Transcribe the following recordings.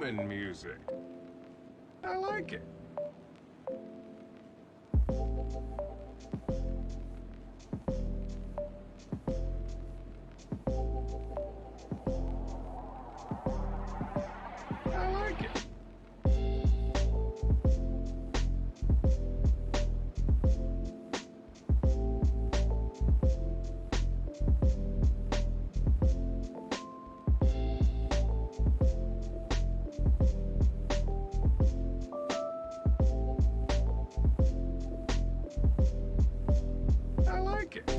human music. I like it. I like it. I like it.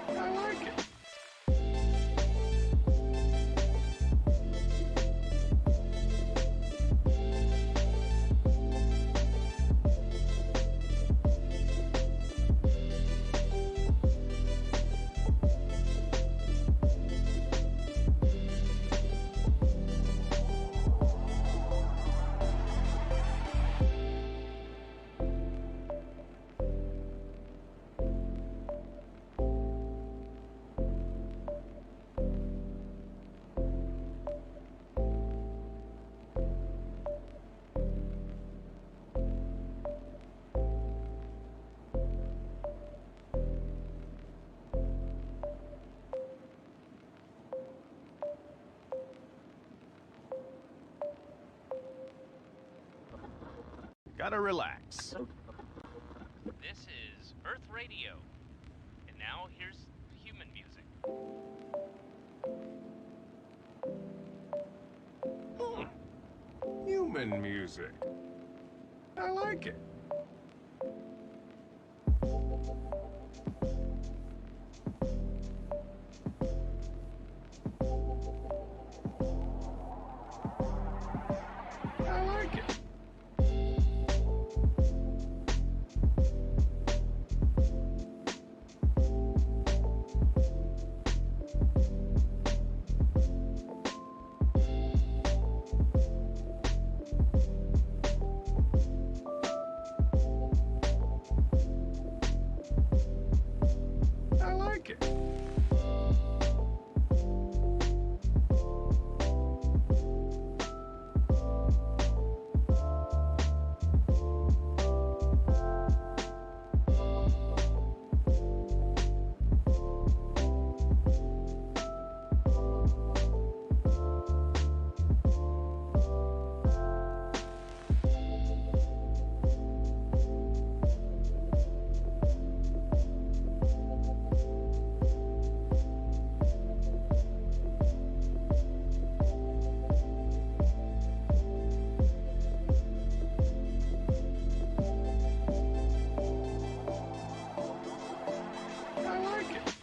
I like it. Gotta relax. This is Earth Radio. And now here's human music. Human music. I like it. I like it. I like it. I like it.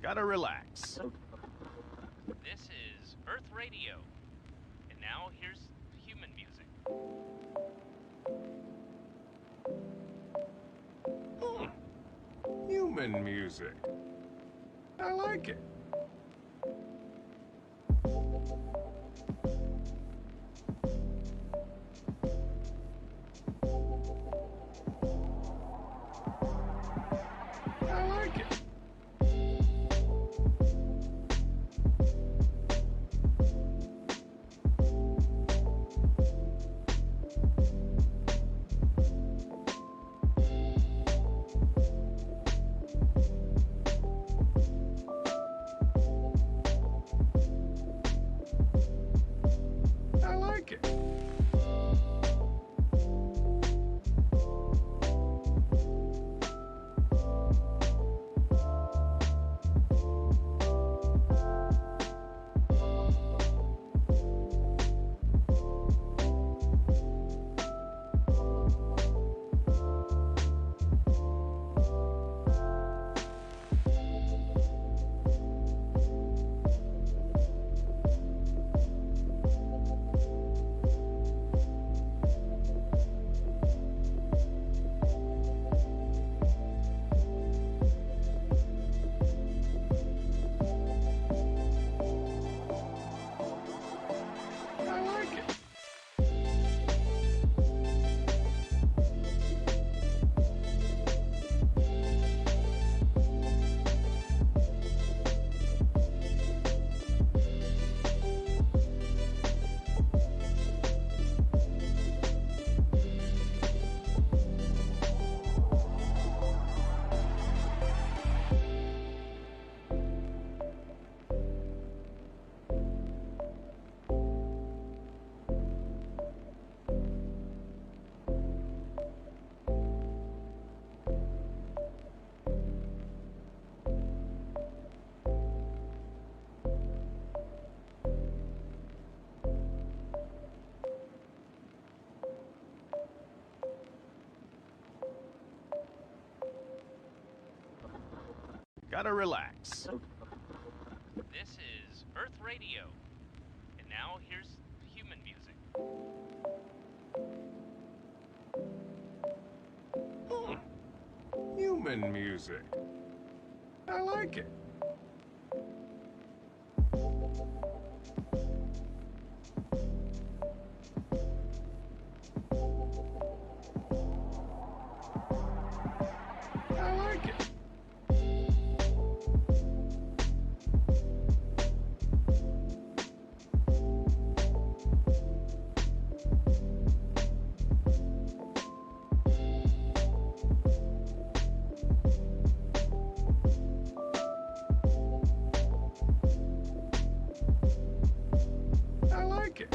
Gotta relax. This is Earth Radio. And now here's human music. Human music. I like it. I like it. I like it. I like it. Gotta relax. This is Earth Radio. And now here's human music. Human music. I like it. I like it. I like it.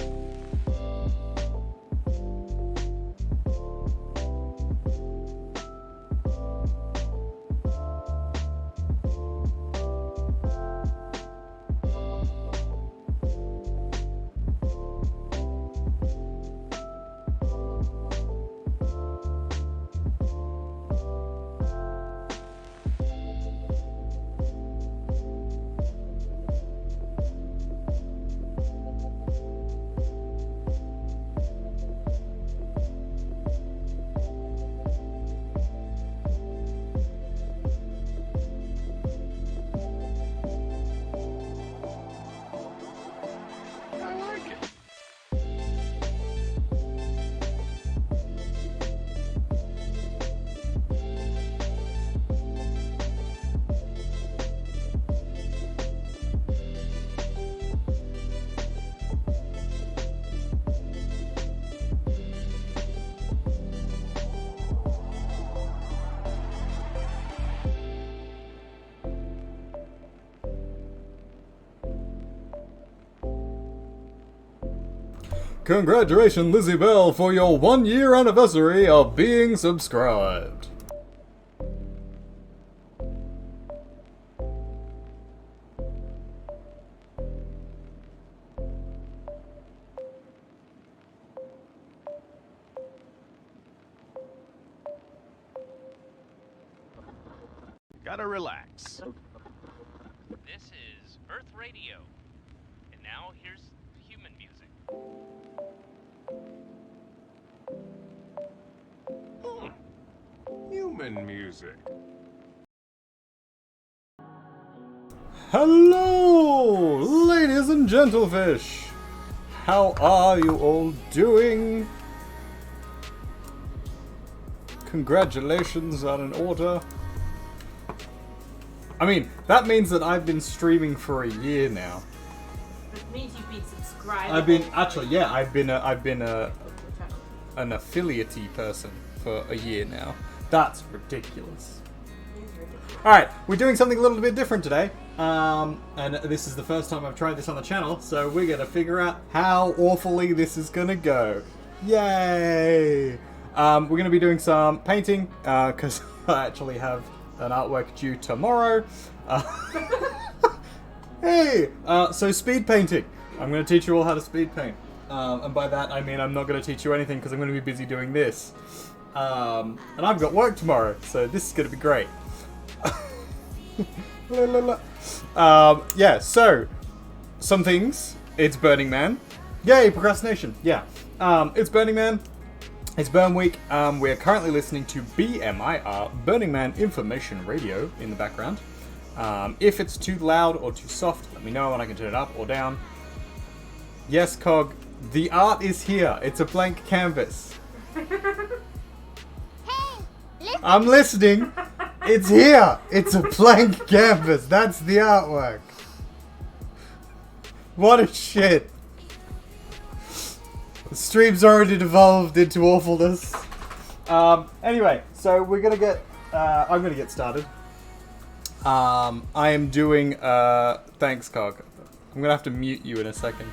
I like it. Congratulations, Lizzie Bell, for your 1-year anniversary of being subscribed. Gotta relax. This is Earth Radio. And now here's human music. Human music. Hello, ladies and gentlefish. How are you all doing? Congratulations on an order. I mean, that means that I've been streaming for a year now. It means you've been subscribed. I've been an affiliate-y person for a year now. That's ridiculous. Alright, we're doing something a little bit different today. And this is the first time I've tried this on the channel, so we're going to figure out how awfully this is going to go. Yay! We're going to be doing some painting, because I actually have an artwork due tomorrow. Hey! So speed painting. I'm going to teach you all how to speed paint. And by that I mean I'm not going to teach you anything because I'm going to be busy doing this. And I've got work tomorrow, so this is going to be great. Yeah, so some things. It's Burning Man. Yay, procrastination. Yeah. It's Burning Man. It's Burn Week. We're currently listening to BMIR, Burning Man Information Radio, in the background. If it's too loud or too soft, let me know and I can turn it up or down. Yes, Cog, the art is here. It's a blank canvas. I'm listening. It's here. It's a blank canvas. That's the artwork. What a shit. The stream's already devolved into awfulness. Anyway, so we're gonna get. I'm gonna get started. I am doing. Thanks, Cog. I'm gonna have to mute you in a second.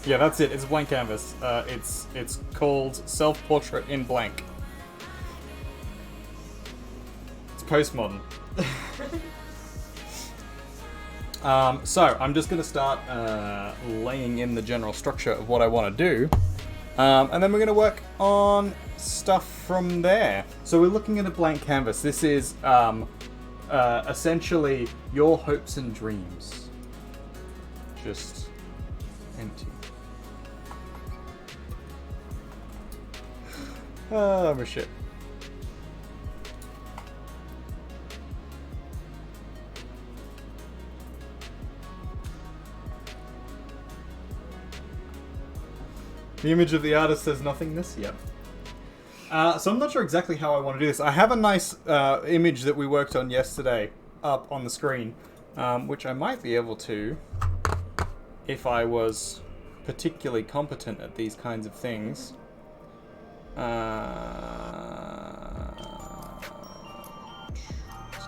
Yeah, that's it. It's a blank canvas. It's called Self-Portrait in Blank. It's postmodern. So I'm just gonna start laying in the general structure of what I want to do, and then we're gonna work on stuff from there. So we're looking at a blank canvas. This is essentially your hopes and dreams. Just empty. Oh, shit. The image of the artist says nothingness? Yep. So I'm not sure exactly how I want to do this. I have a nice image that we worked on yesterday up on the screen, which I might be able to, if I was particularly competent at these kinds of things. It's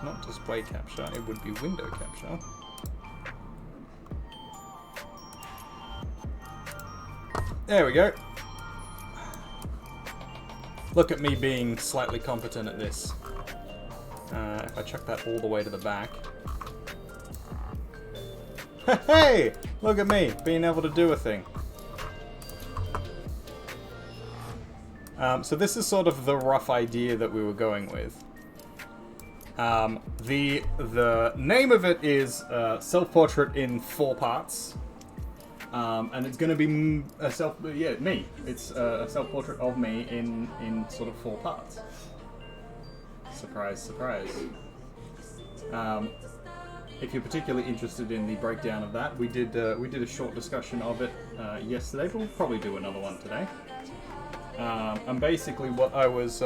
not display capture, it would be window capture. There we go. Look at me being slightly competent at this. If I chuck that all the way to the back. Hey! Look at me, being able to do a thing. So this is sort of the rough idea that we were going with. The name of it is Self-Portrait in 4 parts. And it's going to be me. It's a self-portrait of me in sort of 4 parts. Surprise, surprise. If you're particularly interested in the breakdown of that, we did a short discussion of it yesterday, but we'll probably do another one today. And basically what I was...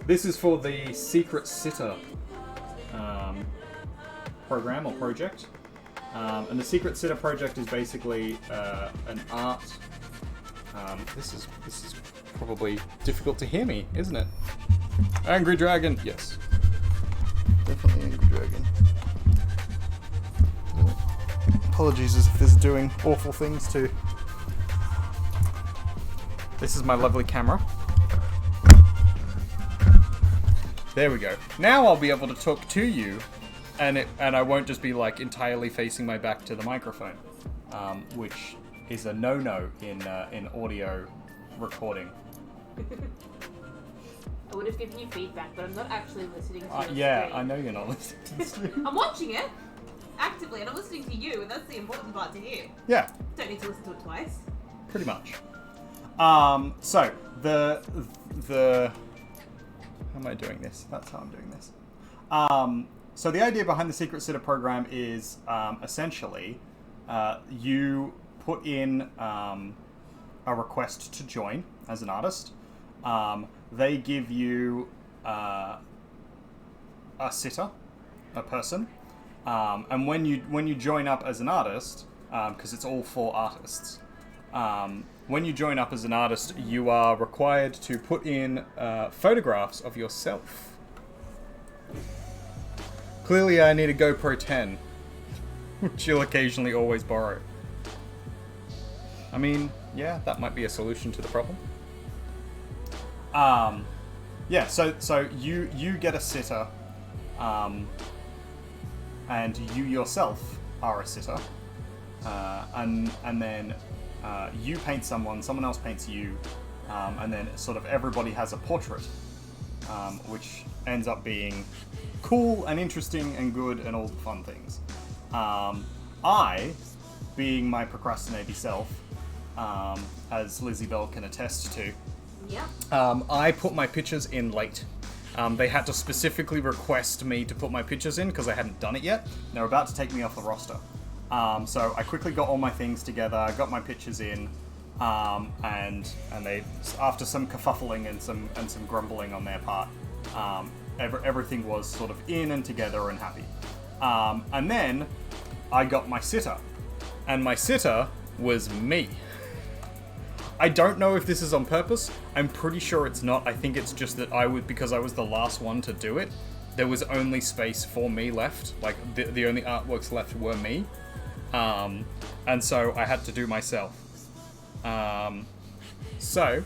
this is for the Secret Sitter program or project. And the Secret Sitter project is basically an art... this is probably difficult to hear me, isn't it? Angry Dragon, yes. Definitely Angry Dragon. Apologies if this is doing awful things too. This is my lovely camera. There we go. Now I'll be able to talk to you, and I won't just be like entirely facing my back to the microphone, which is a no-no in audio recording. I would have given you feedback, but I'm not actually listening to your yeah, screen. I know you're not listening to the stream. I'm watching it actively, and I'm listening to you, and that's the important part to hear. Yeah. Don't need to listen to it twice. Pretty much. So the How am I doing this? That's how I'm doing this. So the idea behind the Secret Sitter program is essentially you put in a request to join as an artist. They give you a sitter, a person, and when you join up as an artist, because it's all for artists, when you join up as an artist, you are required to put in photographs of yourself. Clearly, I need a GoPro 10, which you'll occasionally always borrow. I mean, yeah, that might be a solution to the problem. Yeah, so you get a sitter, and you yourself are a sitter, and then you paint someone else paints you, and then sort of everybody has a portrait, which ends up being cool and interesting and good and all the fun things. I, being my procrastinating self, as Lizzie Bell can attest to, Yep. I put my pictures in late. They had to specifically request me to put my pictures in because I hadn't done it yet. They were about to take me off the roster. So I quickly got all my things together, got my pictures in, and they, after some kerfuffling and some grumbling on their part, everything was sort of in and together and happy. And then I got my sitter, and my sitter was me. I don't know if this is on purpose. I'm pretty sure it's not. I think it's just that because I was the last one to do it, there was only space for me left. Like, the only artworks left were me. And so I had to do myself. So,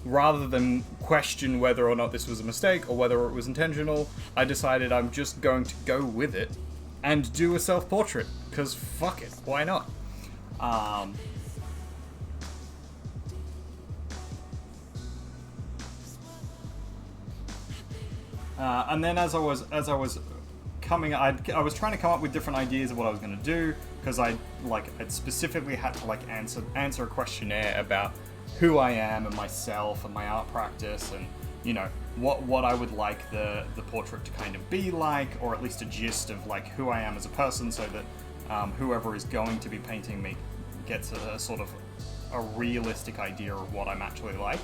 rather than question whether or not this was a mistake or whether it was intentional, I decided I'm just going to go with it and do a self-portrait. Because fuck it, why not? And then as I was coming, I was trying to come up with different ideas of what I was going to do, because I'd specifically had to answer a questionnaire about who I am and myself and my art practice, and you know what I would like the portrait to kind of be like, or at least a gist of like who I am as a person, so that whoever is going to be painting me gets a sort of a realistic idea of what I'm actually like,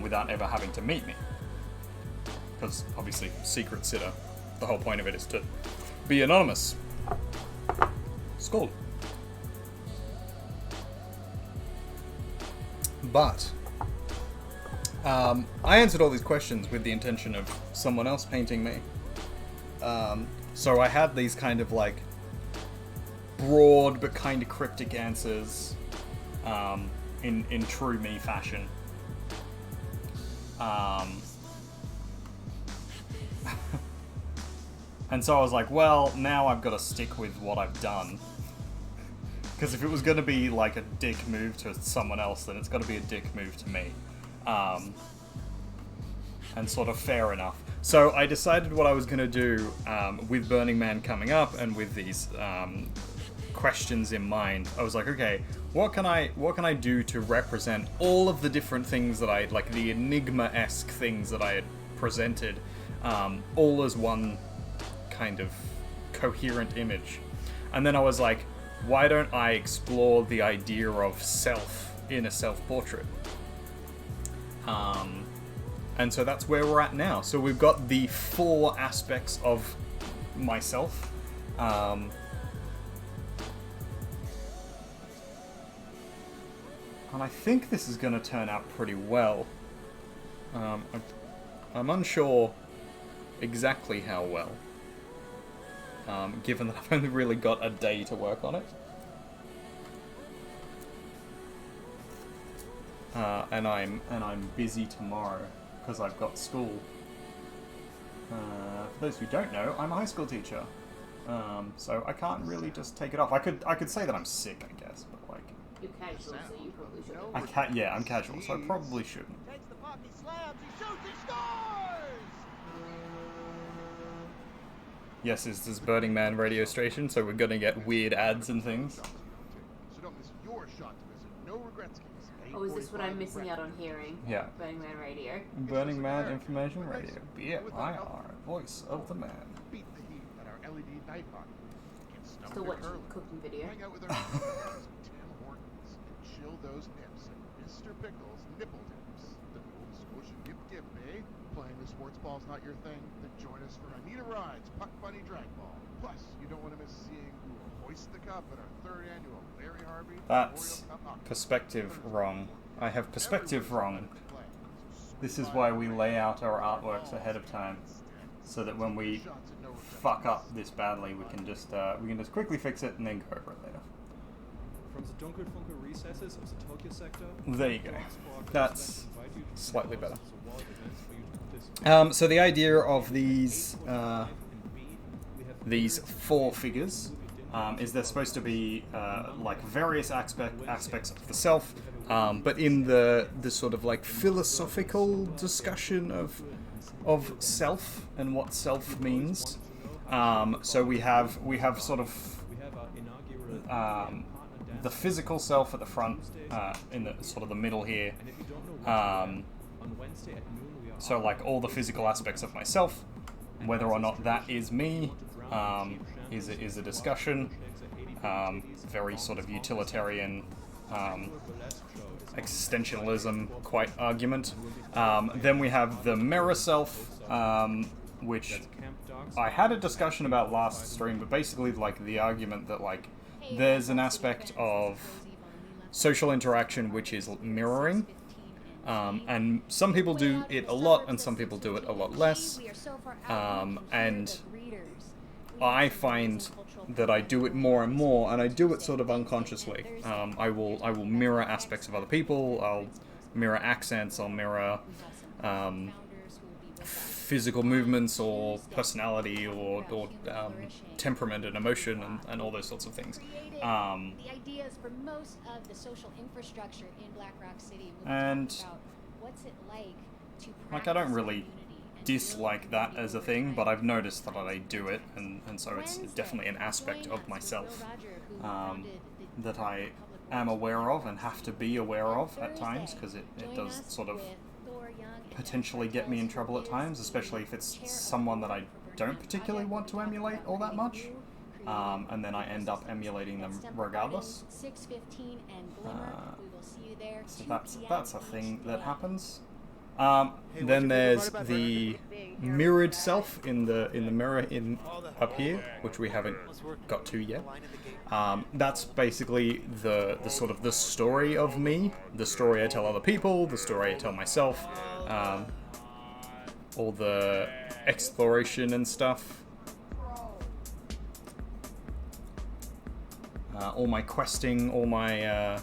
without ever having to meet me. Because obviously, secret sitter, the whole point of it is to be anonymous. Skull. But I answered all these questions with the intention of someone else painting me. So I had these kind of like broad but kind of cryptic answers, in true me fashion. And so I was like, well, now I've got to stick with what I've done. Because if it was going to be like a dick move to someone else, then it's got to be a dick move to me. And sort of fair enough. So I decided what I was going to do, with Burning Man coming up and with these questions in mind. I was like, okay, what can I do to represent all of the different things that like the Enigma-esque things that I had presented, all as one kind of coherent image. And then I was like, why don't I explore the idea of self in a self-portrait? And so that's where we're at now. So we've got the 4 aspects of myself. And I think this is going to turn out pretty well. I'm unsure exactly how well, given that I've only really got a day to work on it. And I'm busy tomorrow because I've got school. For those who don't know, I'm a high school teacher, so I can't really just take it off. I could say that I'm sick, I guess, but like, You're casual, so you probably shouldn't. I'm casual, so I probably shouldn't. Yes, this is Burning Man radio station, so we're gonna get weird ads and things. So don't miss your shot to visit No Regrets case. Oh, is this what I'm missing out on hearing? Yeah. Burning Man Radio. Burning Man Information Radio. BMIR, voice of the man. Beat the heat at our LED night hunt. Get stoned Still at watching curling. cooking video. Hang out with our Tim Hortons and chill those nips at Mr. Pickles Nipple Tips. The old squish and dip, eh? Playing the sports ball's not your thing? Then join us for Anita Ride's Puck Bunny Drag Ball. Plus, you don't want to miss seeing who will hoist the cup at our 3rd annual Larry Harvey That's Memorial Cup Hockey. perspective wrong. I have perspective wrong. This is why we lay out our artworks ahead of time, so that when we fuck up this badly, we can just quickly fix it and then go over it later. From the Dunkelfunke recesses of the Tokyo sector. There you go. That's slightly better. So the idea of these 4 figures is they're supposed to be like various aspects of the self, but in the sort of like philosophical discussion of self and what self means. So we have sort of the physical self at the front, in the sort of the middle here. So like all the physical aspects of myself, whether or not that is me, is a discussion. Very sort of utilitarian, existentialism quite argument. Then we have the mirror self, which I had a discussion about last stream, but basically like the argument that like there's an aspect of social interaction which is mirroring, and some people do it a lot and some people do it a lot less, and I find that I do it more and more, and I do it sort of unconsciously. I will mirror aspects of other people. I'll mirror accents. I'll mirror physical movements or personality or temperament and emotion and all those sorts of things. The ideas for most of the social infrastructure in Black Rock City. And about what's it to like I don't really dislike that as a thing, but I've noticed that I do it, and so it's definitely an aspect of myself that I am aware of and have to be aware of at times, because it does sort of potentially get me in trouble at times, especially if it's someone that I don't particularly want to emulate all that much, and then I end up emulating them regardless. So that's a thing that happens. Then there's the mirrored self in the mirror up here, which we haven't got to yet. That's basically the sort of the story of me, the story I tell other people, the story I tell myself, all the exploration and stuff, all my questing, all my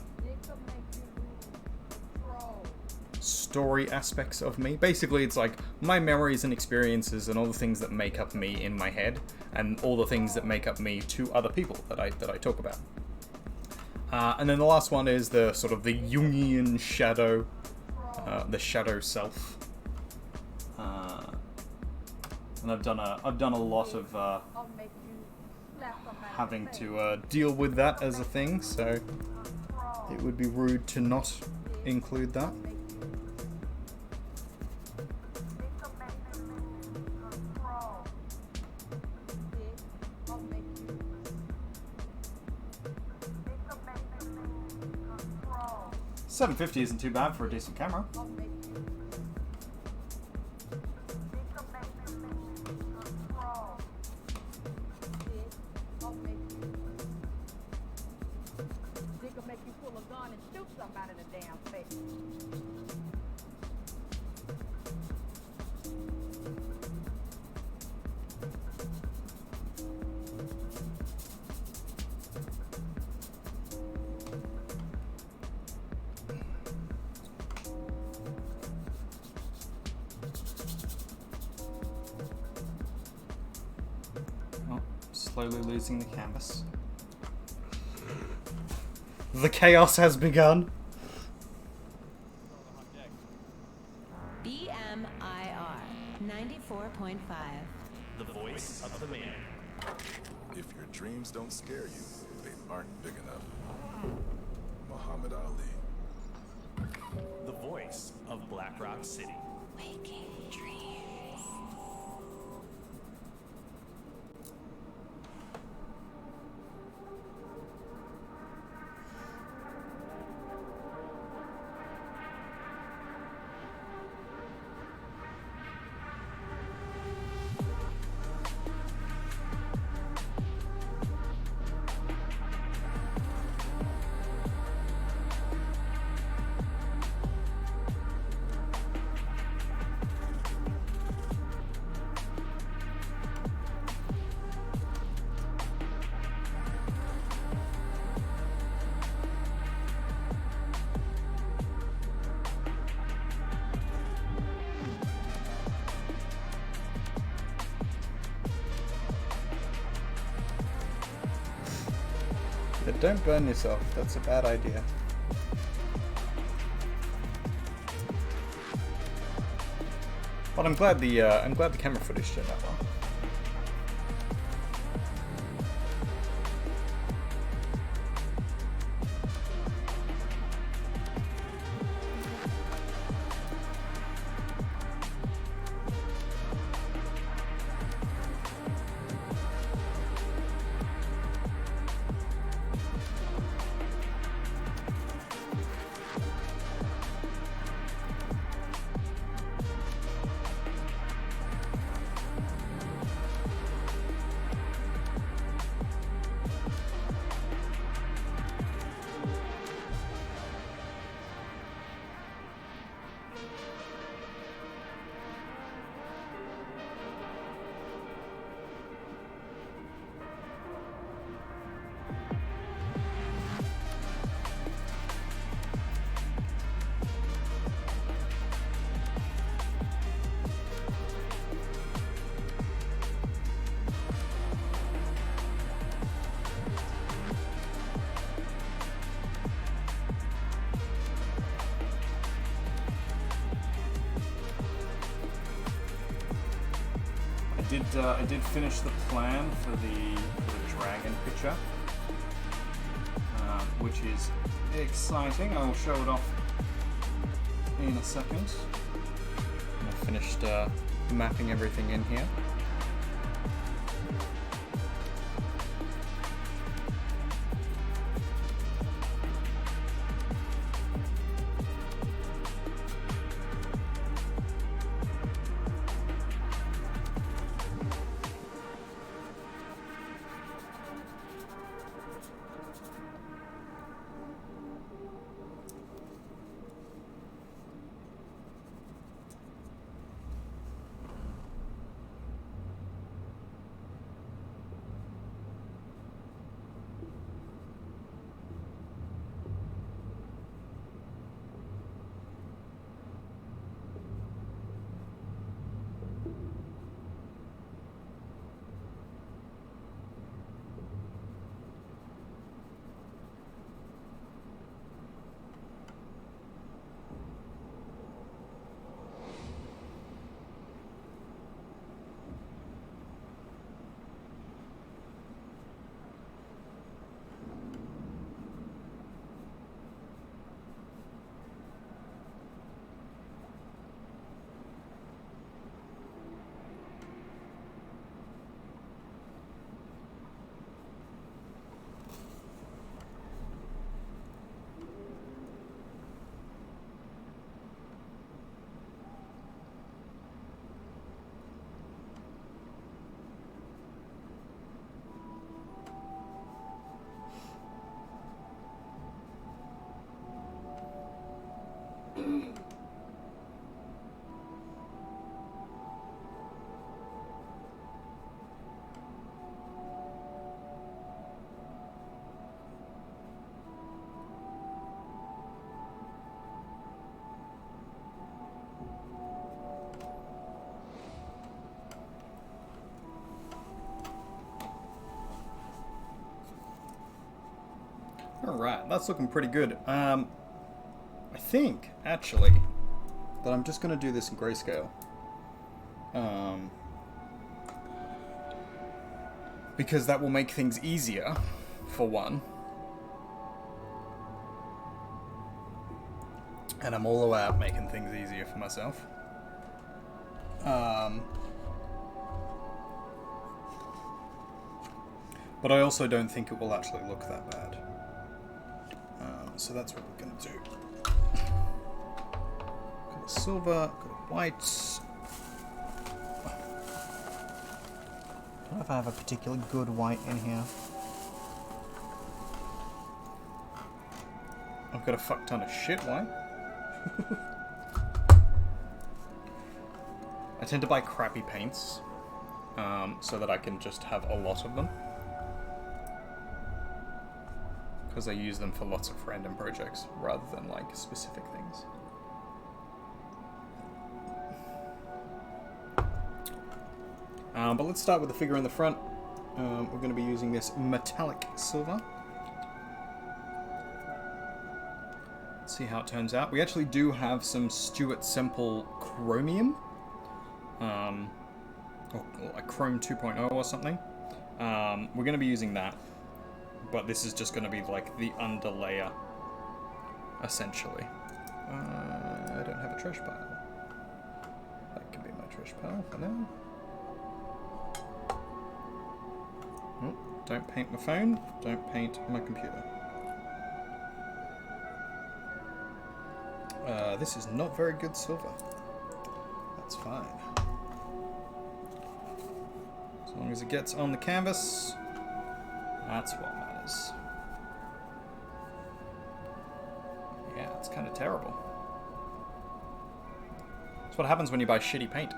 story aspects of me. Basically, it's like my memories and experiences and all the things that make up me in my head, and all the things that make up me to other people that I talk about. And then the last one is the sort of the Jungian shadow, the shadow self. And I've done a lot of having to deal with that as a thing, so it would be rude to not include that. $750 isn't too bad for a decent camera. Slowly losing the canvas. The chaos has begun. BMIR 94.5. The voice of the man. If your dreams don't scare you, they aren't big enough. Muhammad Ali. the voice of Black Rock City. Waking dreams. Yeah, don't burn yourself. That's a bad idea. But I'm glad the camera footage turned out well. I did finish the plan for the dragon picture, which is exciting. I will show it off in a second. I finished mapping everything in here. Alright, that's looking pretty good. I think, actually, that I'm just going to do this in grayscale. Because that will make things easier, for one. And I'm all about making things easier for myself. But I also don't think it will actually look that bad. So that's what we're going to do. Got a silver, got a white. I don't know if I have a particularly good white in here. I've got a fuck ton of shit white. I tend to buy crappy paints so that I can just have a lot of them. Because I use them for lots of random projects rather than like specific things. But let's start with the figure in the front. We're going to be using this metallic silver. Let's see how it turns out. We actually do have some Stuart Semple chromium. Or like Chrome 2.0 or something. We're going to be using that. But this is just going to be like the underlayer, essentially. I don't have a trash pile. That can be my trash pile for now. Oh, don't paint my phone. Don't paint my computer. This is not very good silver. That's fine. As long as it gets on the canvas, that's what matters. Yeah, it's kind of terrible. That's what happens when you buy shitty paint.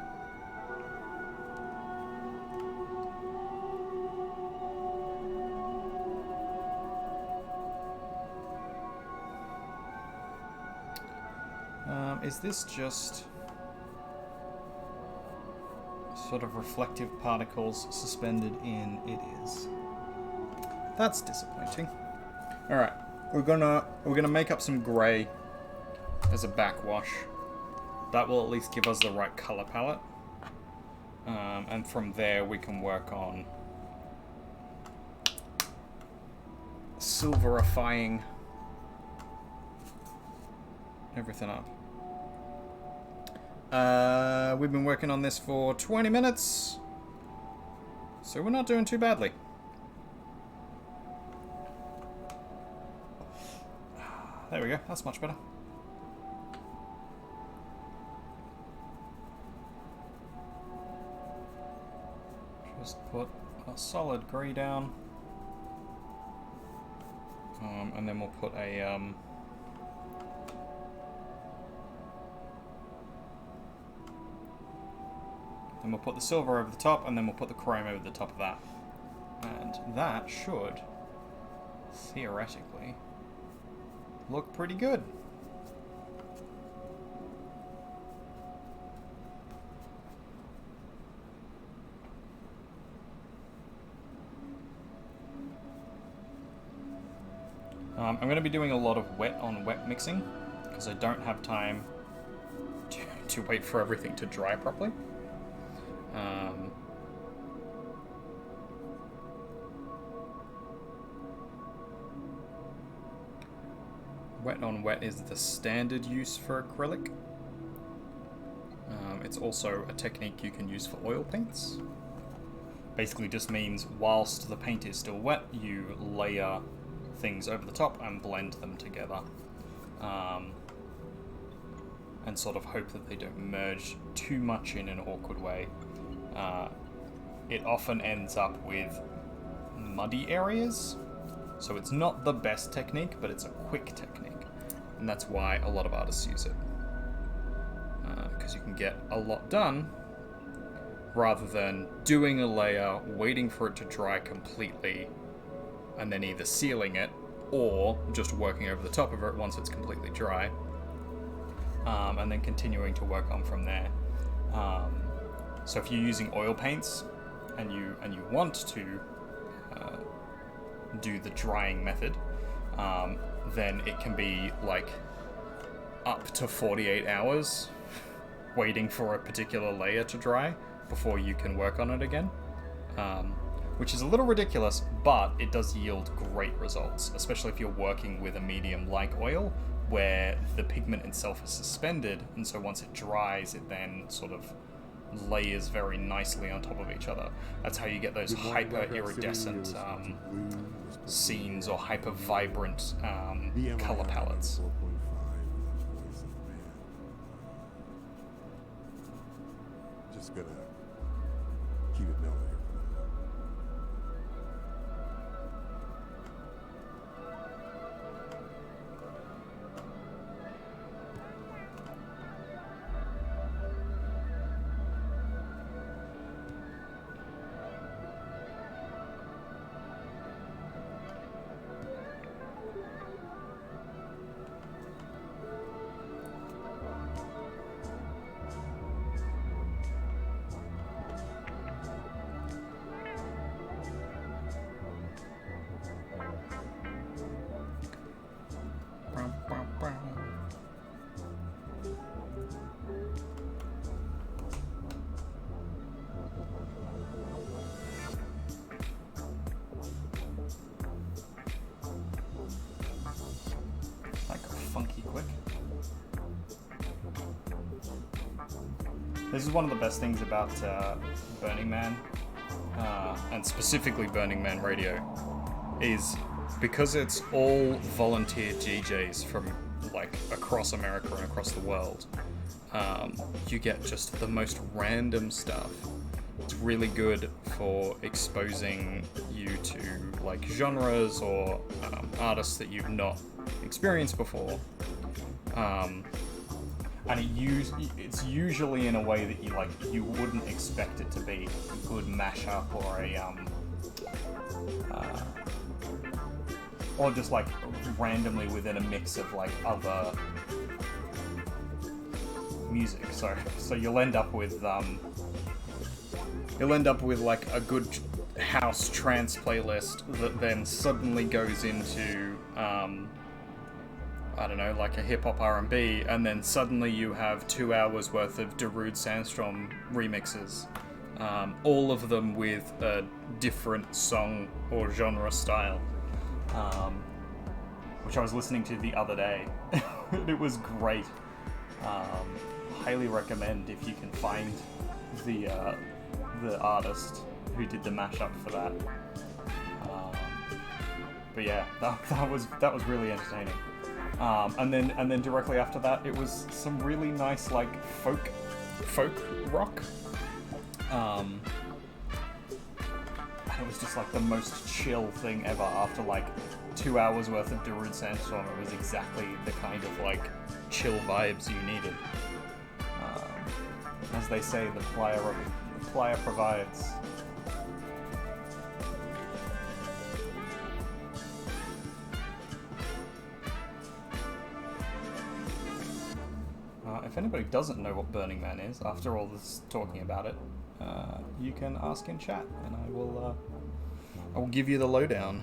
Is this just sort of reflective particles suspended in? It is. That's disappointing. All right, we're gonna make up some grey as a backwash. That will at least give us the right color palette, and from there we can work on silverifying everything up. We've been working on this for 20 minutes, so we're not doing too badly. There we go, that's much better. Just put a solid grey down, and then we'll put a then we'll put the silver over the top, and then we'll put the chrome over the top of that. And that should, theoretically, look pretty good. I'm going to be doing a lot of wet on wet mixing, because I don't have time to wait for everything to dry properly. Wet on wet is the standard use for acrylic. It's also a technique you can use for oil paints. Basically just means whilst the paint is still wet, you layer things over the top and blend them together. And sort of hope that they don't merge too much in an awkward way. It often ends up with muddy areas, so it's not the best technique, but it's a quick technique, and that's why a lot of artists use it. Because you can get a lot done rather than doing a layer, waiting for it to dry completely, and then either sealing it or just working over the top of it once it's completely dry, and then continuing to work on from there. So if you're using oil paints and you want to do the drying method, then it can be like up to 48 hours waiting for a particular layer to dry before you can work on it again. which is a little ridiculous, but it does yield great results, especially if you're working with a medium like oil, where the pigment itself is suspended, and so once it dries, it then sort of layers very nicely on top of each other. That's how you get those hyper iridescent scenes or hyper vibrant color palettes. Just gonna keep it mellow here. This is one of the best things about Burning Man, and specifically Burning Man Radio, is because it's all volunteer DJs from like across America and across the world. You get just the most random stuff. It's really good for exposing you to like genres or artists that you've not experienced before. And it's usually in a way that you wouldn't expect it to be a good mashup or just like randomly within a mix of like other music. So you'll end up with like a good house trance playlist that then suddenly goes into I don't know, like a hip-hop R&B, and then suddenly you have 2 hours worth of Darude Sandstorm remixes, all of them with a different song or genre style, which I was listening to the other day. It was great. Highly recommend if you can find the artist who did the mashup for that. But yeah, that was really entertaining. And then directly after that, it was some really nice like folk rock. And it was just like the most chill thing ever. After like 2 hours worth of Darude Sandstorm, it was exactly the kind of like chill vibes you needed. As they say, the playa provides. If anybody doesn't know what Burning Man is, after all this talking about it, you can ask in chat, and I will give you the lowdown.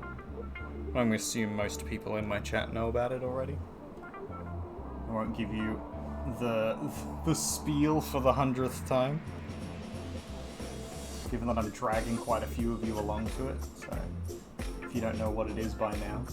I'm going to assume most people in my chat know about it already. I won't give you the spiel for the 100th time, given that I'm dragging quite a few of you along to it. So if you don't know what it is by now.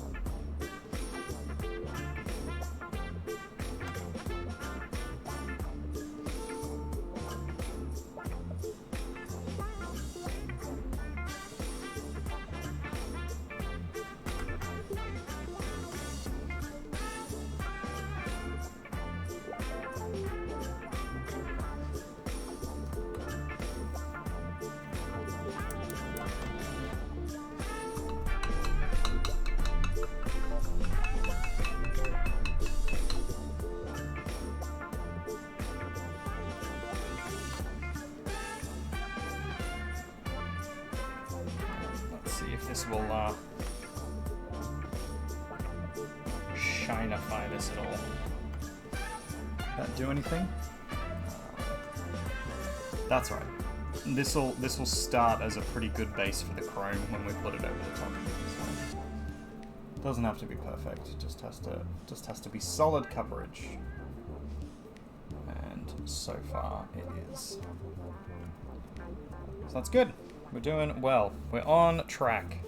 This will shinify this at all. That do anything? That's right. This will start as a pretty good base for the chrome when we put it over the top. So doesn't have to be perfect. It just has to be solid coverage. And so far it is. So that's good. We're doing well. We're on track.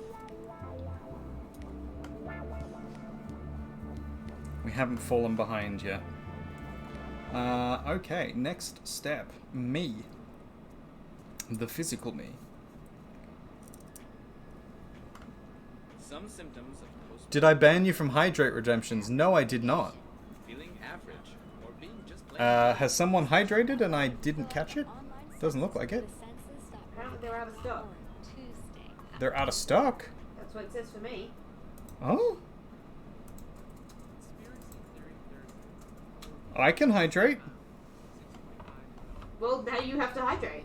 We haven't fallen behind yet. Okay, next step. Me. The physical me. Some symptoms of post. Did I ban you from hydrate redemptions? No, I did not. Feeling average or being just plain. Has someone hydrated and I didn't catch it? Doesn't look like it. Apparently they're out of stock. They're out of stock? That's what it says for me. Oh? I can hydrate. Well, now you have to hydrate.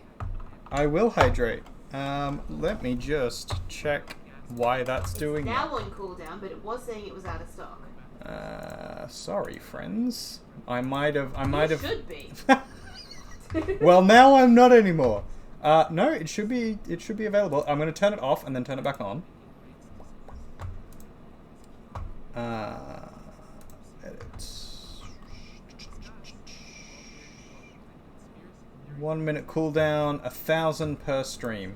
I will hydrate. Let me just check why that's doing Now that. on cooldown, but it was saying it was out of stock. Sorry, friends. I might have. You should be. Well, now I'm not anymore. No, it should be. It should be available. I'm going to turn it off and then turn it back on. Edit. 1 minute cooldown, 1,000 per stream.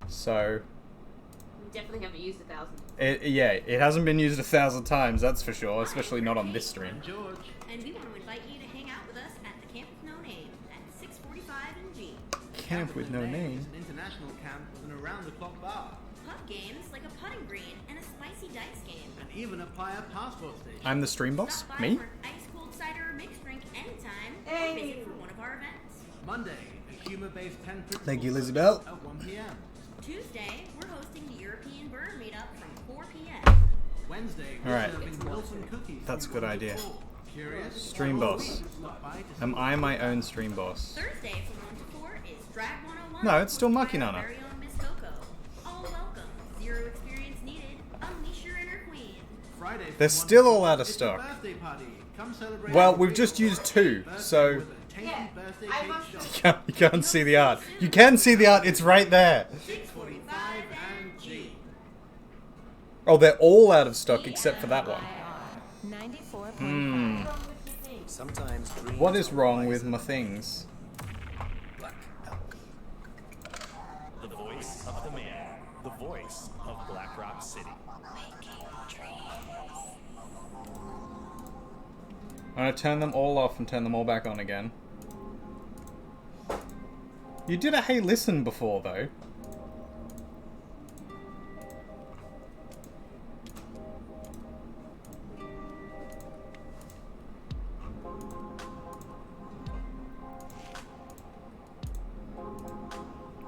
So. We definitely haven't used 1,000. Yeah, it hasn't been used 1,000 times, that's for sure. Especially not on this stream. George. And we want to invite you to hang out with us at the Camp with No Name at 645 in G. Camp with no name. Is an international camp with an around-the-clock bar. Pub games like a putting green and a spicy dice game. And even a fire passport station. I'm the stream boss? Stop by Me? for an ice-cold cider or mixed drink anytime. Hey. Or visit for one of our events. Monday, a humor-based 10 principles Thank you, Lizabelle. at 1 p.m. Tuesday, we're hosting the European Burr Meetup from 4 p.m. Wednesday, All right. we're serving Wilson cookies. That's a from good 1 to idea. 4. Curious? Stream boss. Stop by to Am I my own stream boss? Thursday from 1 to 4 is Drag 101. No, it's still hosted by Maki our Nana. very own Miss Coco. All welcome. Zero experience needed. Unleash your inner queen. Friday from They're 1 still to all 4, out of it's a stock. birthday party. Come celebrate Well, our we've real just used birthday 2, birthday so- with a tasty Yeah, birthday I cake must- shop. You can't see the art. You can see the art, it's right there. 645 and G. Oh, they're all out of stock except for that one. 94.5. Hmm. Sometimes dreams What is wrong arise with in my things? Black elk. The voice of the man. The voice of Black Rock City. I'm gonna turn them all off and turn them all back on again. You did a hey listen before though.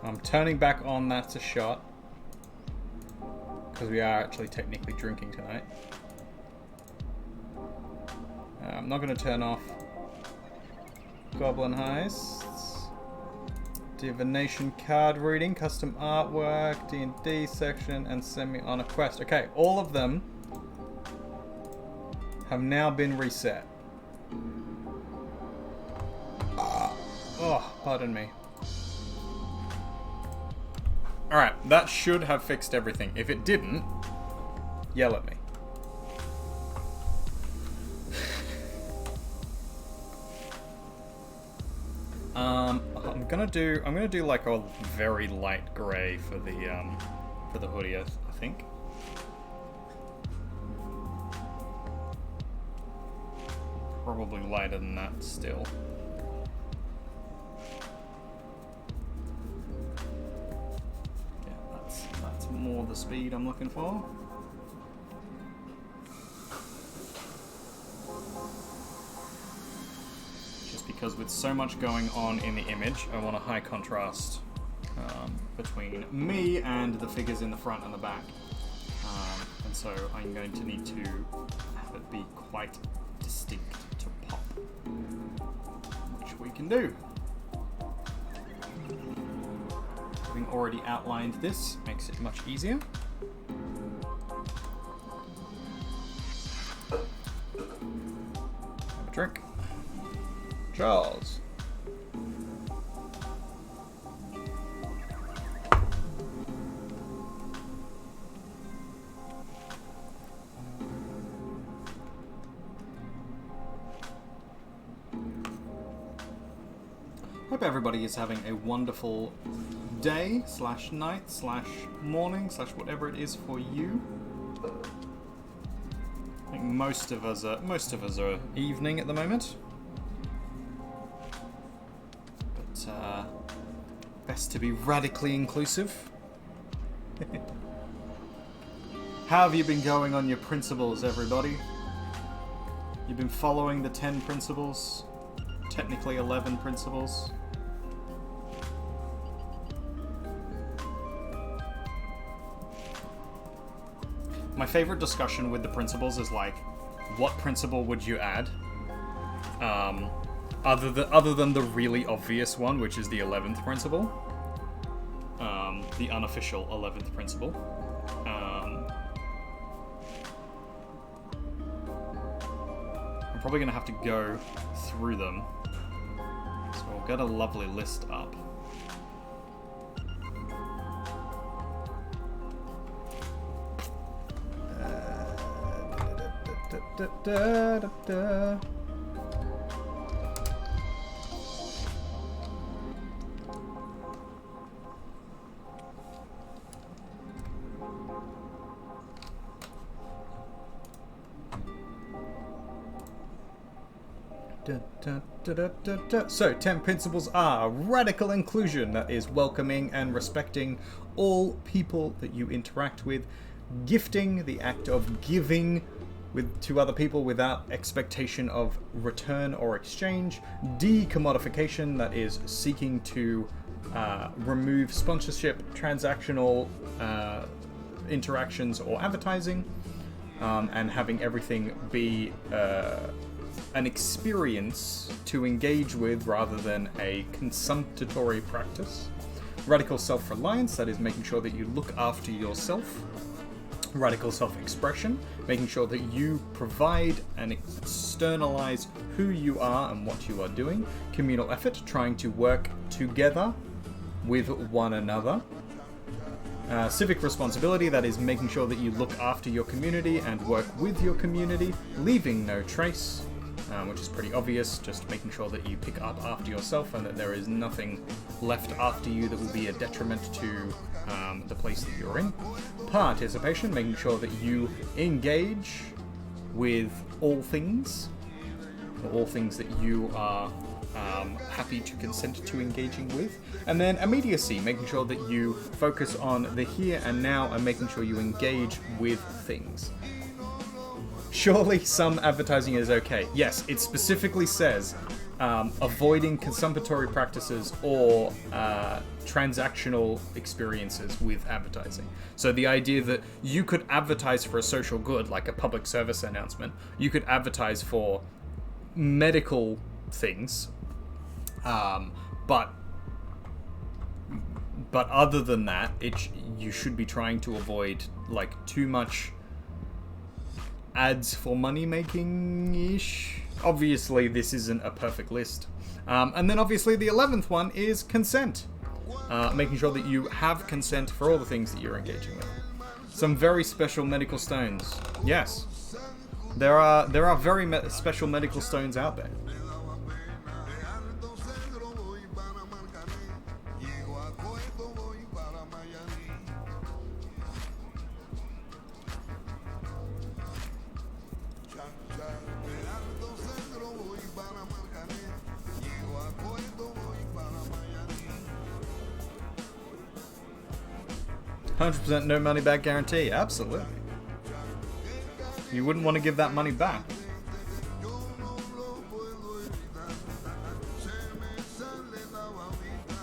I'm turning back on That's a Shot. Because we are actually technically drinking tonight. I'm not going to turn off Goblin Heists, Divination card reading, custom artwork, D&D section, and send me on a quest. Okay, all of them have now been reset. Oh, pardon me. Alright, that should have fixed everything. If it didn't, yell at me. I'm gonna do like a very light grey for the hoodie, I think. Probably lighter than that still. Yeah, that's more the speed I'm looking for. Just because with so much going on in the image, I want a high contrast between me and the figures in the front and the back. And so I'm going to need to have it be quite distinct to pop, which we can do. Having already outlined this makes it much easier. Have a drink. Charles. I Hope everybody is having a wonderful day, slash night, slash morning, slash whatever it is for you. I think most of us are evening at the moment. But best to be radically inclusive. How have you been going on your principles, everybody? You've been following the 10 principles? Technically 11 principles. My favorite discussion with the principles is like, what principle would you add? Other than the really obvious one, which is the 11th principle. The unofficial 11th principle. I'm probably going to have to go through them. So we'll get a lovely list up. So, 10 principles are radical inclusion, that is welcoming and respecting all people that you interact with, gifting, the act of giving to other people without expectation of return or exchange, decommodification, that is seeking to remove sponsorship, transactional interactions or advertising, and having everything be an experience to engage with rather than a consumptory practice. Radical self-reliance, that is making sure that you look after yourself. Radical self-expression, making sure that you provide and externalize who you are and what you are doing. Communal effort, trying to work together with one another. Civic responsibility, that is making sure that you look after your community and work with your community. Leaving no trace, which is pretty obvious, just making sure that you pick up after yourself and that there is nothing left after you that will be a detriment to the place that you're in. Participation, making sure that you engage with all things that you are happy to consent to engaging with. And then immediacy, making sure that you focus on the here and now and making sure you engage with things. Surely some advertising is okay. Yes, it specifically says avoiding consumptory practices or transactional experiences with advertising. So the idea that you could advertise for a social good, like a public service announcement, you could advertise for medical things, but other than that, you should be trying to avoid like too much ads for money making ish. Obviously this isn't a perfect list. And then obviously the 11th one is consent. Making sure that you have consent for all the things that you're engaging with. Some very special medical stones. Yes. There are very special medical stones out there. %, no money back guarantee. Absolutely. You wouldn't want to give that money back.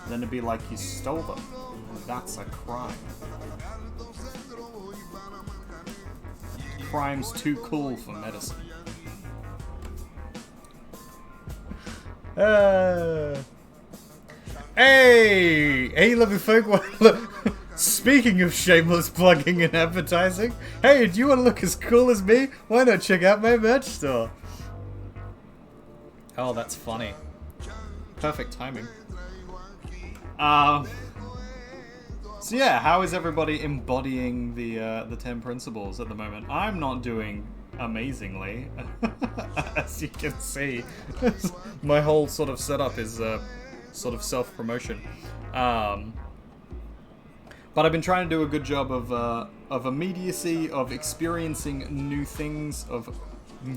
Then it'd be like you stole them. That's a crime. Crime's too cool for medicine. Hey, lovely folk. Speaking of shameless plugging and advertising, hey, do you want to look as cool as me? Why not check out my merch store? Oh, that's funny. Perfect timing. So yeah, how is everybody embodying the 10 principles at the moment? I'm not doing amazingly, as you can see. My whole sort of setup is sort of self-promotion. But I've been trying to do a good job of immediacy, of experiencing new things, of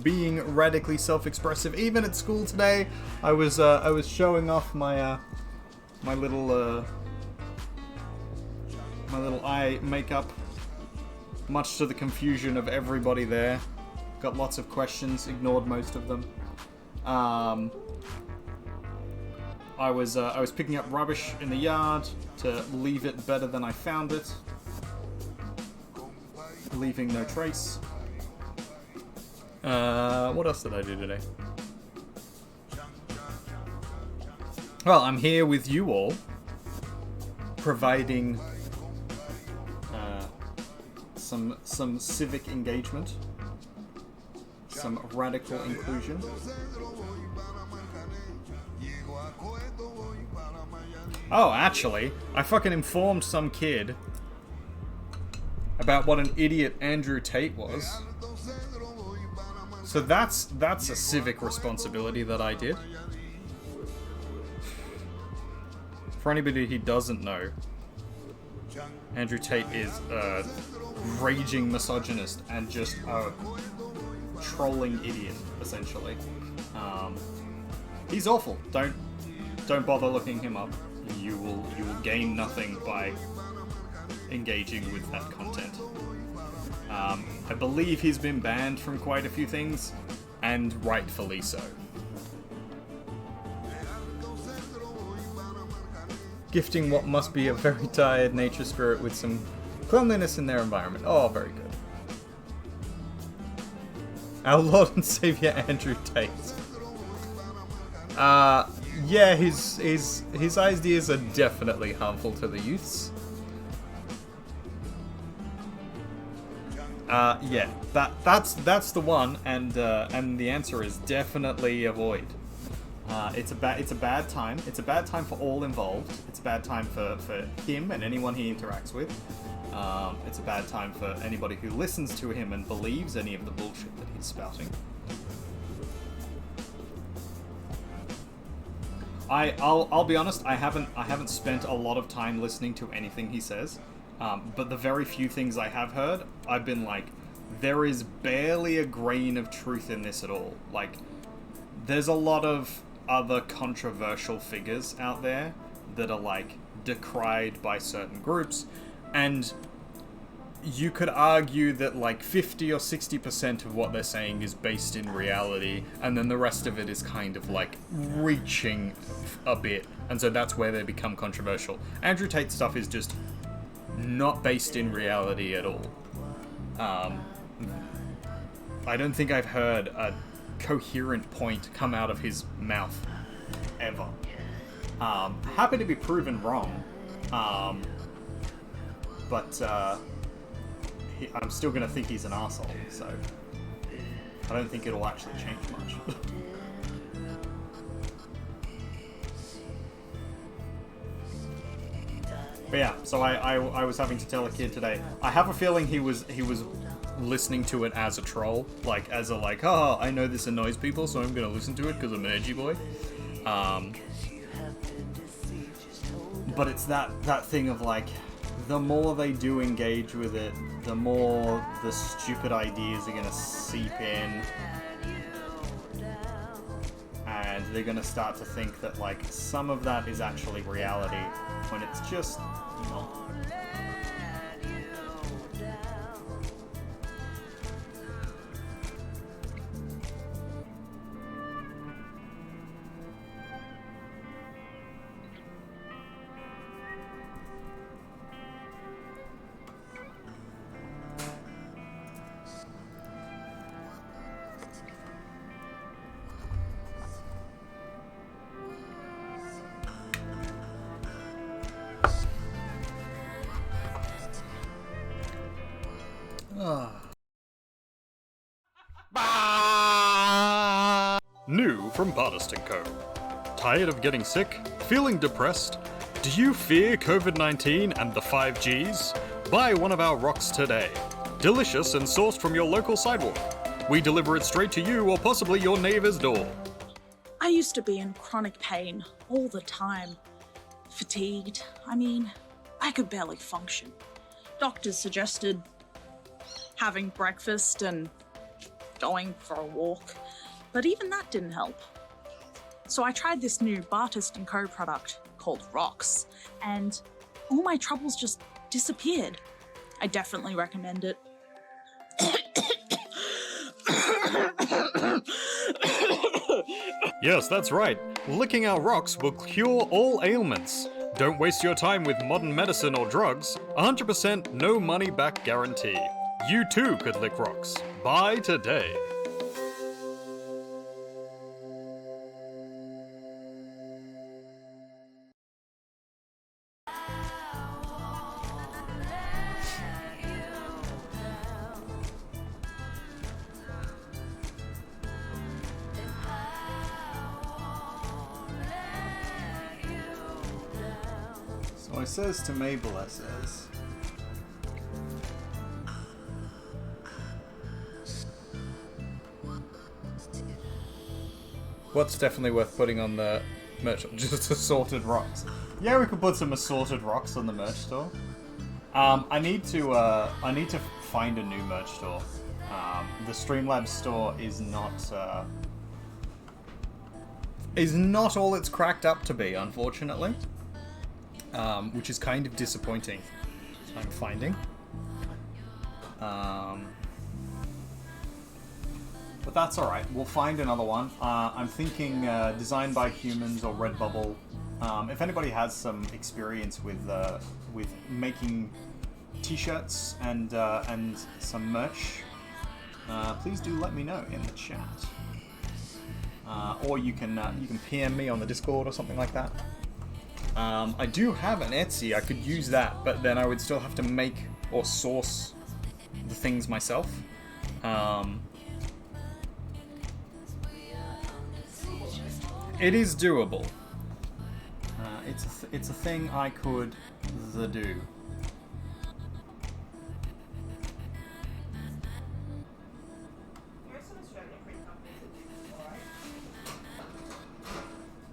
being radically self-expressive. Even at school today, I was showing off my my little eye makeup, much to the confusion of everybody there. Got lots of questions, ignored most of them. I was picking up rubbish in the yard to leave it better than I found it, leaving no trace. What else did I do today? Well, I'm here with you all, providing some civic engagement, some radical inclusion. Oh, actually, I fucking informed some kid about what an idiot Andrew Tate was. So that's a civic responsibility that I did. For anybody who doesn't know, Andrew Tate is a raging misogynist and just a trolling idiot, essentially. He's awful. Don't bother looking him up. You will gain nothing by engaging with that content. I believe he's been banned from quite a few things, and rightfully so. Gifting what must be a very tired nature spirit with some cleanliness in their environment. Oh, very good. Our Lord and Savior Andrew Tate. Yeah, his ideas are definitely harmful to the youths. Yeah, that's the one, and the answer is definitely avoid. It's a bad time. It's a bad time for all involved. It's a bad time for him and anyone he interacts with. It's a bad time for anybody who listens to him and believes any of the bullshit that he's spouting. I'll be honest. I haven't spent a lot of time listening to anything he says. But the very few things I have heard, I've been like, there is barely a grain of truth in this at all. Like, there's a lot of other controversial figures out there that are, like, decried by certain groups, and you could argue that, like, 50 or 60% of what they're saying is based in reality, and then the rest of it is kind of, like, reaching a bit, and so that's where they become controversial. Andrew Tate's stuff is just not based in reality at all. I don't think I've heard a coherent point come out of his mouth ever. Happy to be proven wrong, but I'm still gonna think he's an arsehole, so I don't think it'll actually change much. But yeah, so I was having to tell a kid today. I have a feeling he was listening to it as a troll, like as a like, oh, I know this annoys people, so I'm gonna listen to it because I'm an edgy boy. But it's that thing of like, the more they do engage with it, the more the stupid ideas are gonna seep in, and they're gonna start to think that like some of that is actually reality when it's just not. New from Bardist & Co. Tired of getting sick? Feeling depressed? Do you fear COVID-19 and the 5Gs? Buy one of our rocks today. Delicious and sourced from your local sidewalk. We deliver it straight to you or possibly your neighbor's door. I used to be in chronic pain all the time. Fatigued. I mean, I could barely function. Doctors suggested having breakfast and going for a walk, but even that didn't help. So I tried this new Bartist & Co. product called Rocks, and all my troubles just disappeared. I definitely recommend it. Yes, that's right. Licking our rocks will cure all ailments. Don't waste your time with modern medicine or drugs. 100% no money back guarantee. You too could lick rocks. Buy today. So it says to Mabel, it says, what's definitely worth putting on the merch? Just assorted rocks. Yeah, we could put some assorted rocks on the merch store. I need to find a new merch store. The Streamlabs store is not all it's cracked up to be, unfortunately. Which is kind of disappointing, I'm finding. But that's alright, we'll find another one. I'm thinking designed by humans or Redbubble. If anybody has some experience with making t-shirts and some merch, please do let me know in the chat. Or you can PM me on the Discord or something like that. I do have an Etsy, I could use that, but then I would still have to make or source the things myself. It is doable. It's a thing I could do.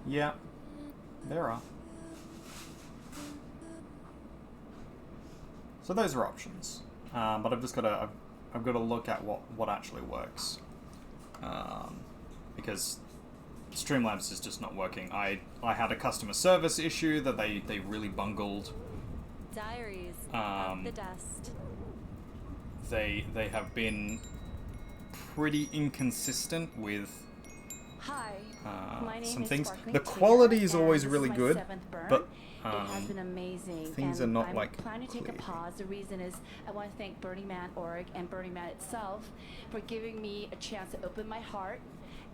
Yeah, there are. So those are options, but I've got to look at what actually works, because Streamlabs is just not working. I had a customer service issue that they really bungled. Diaries of the dust. They have been pretty inconsistent with My name some is things. Sparkling The Tia, quality is and always this really my good, 7th burn. but it has been amazing. things and are not I'm like planning to take a pause. The reason is I want to thank Burning Man Org and Burning Man itself for giving me a chance to open my heart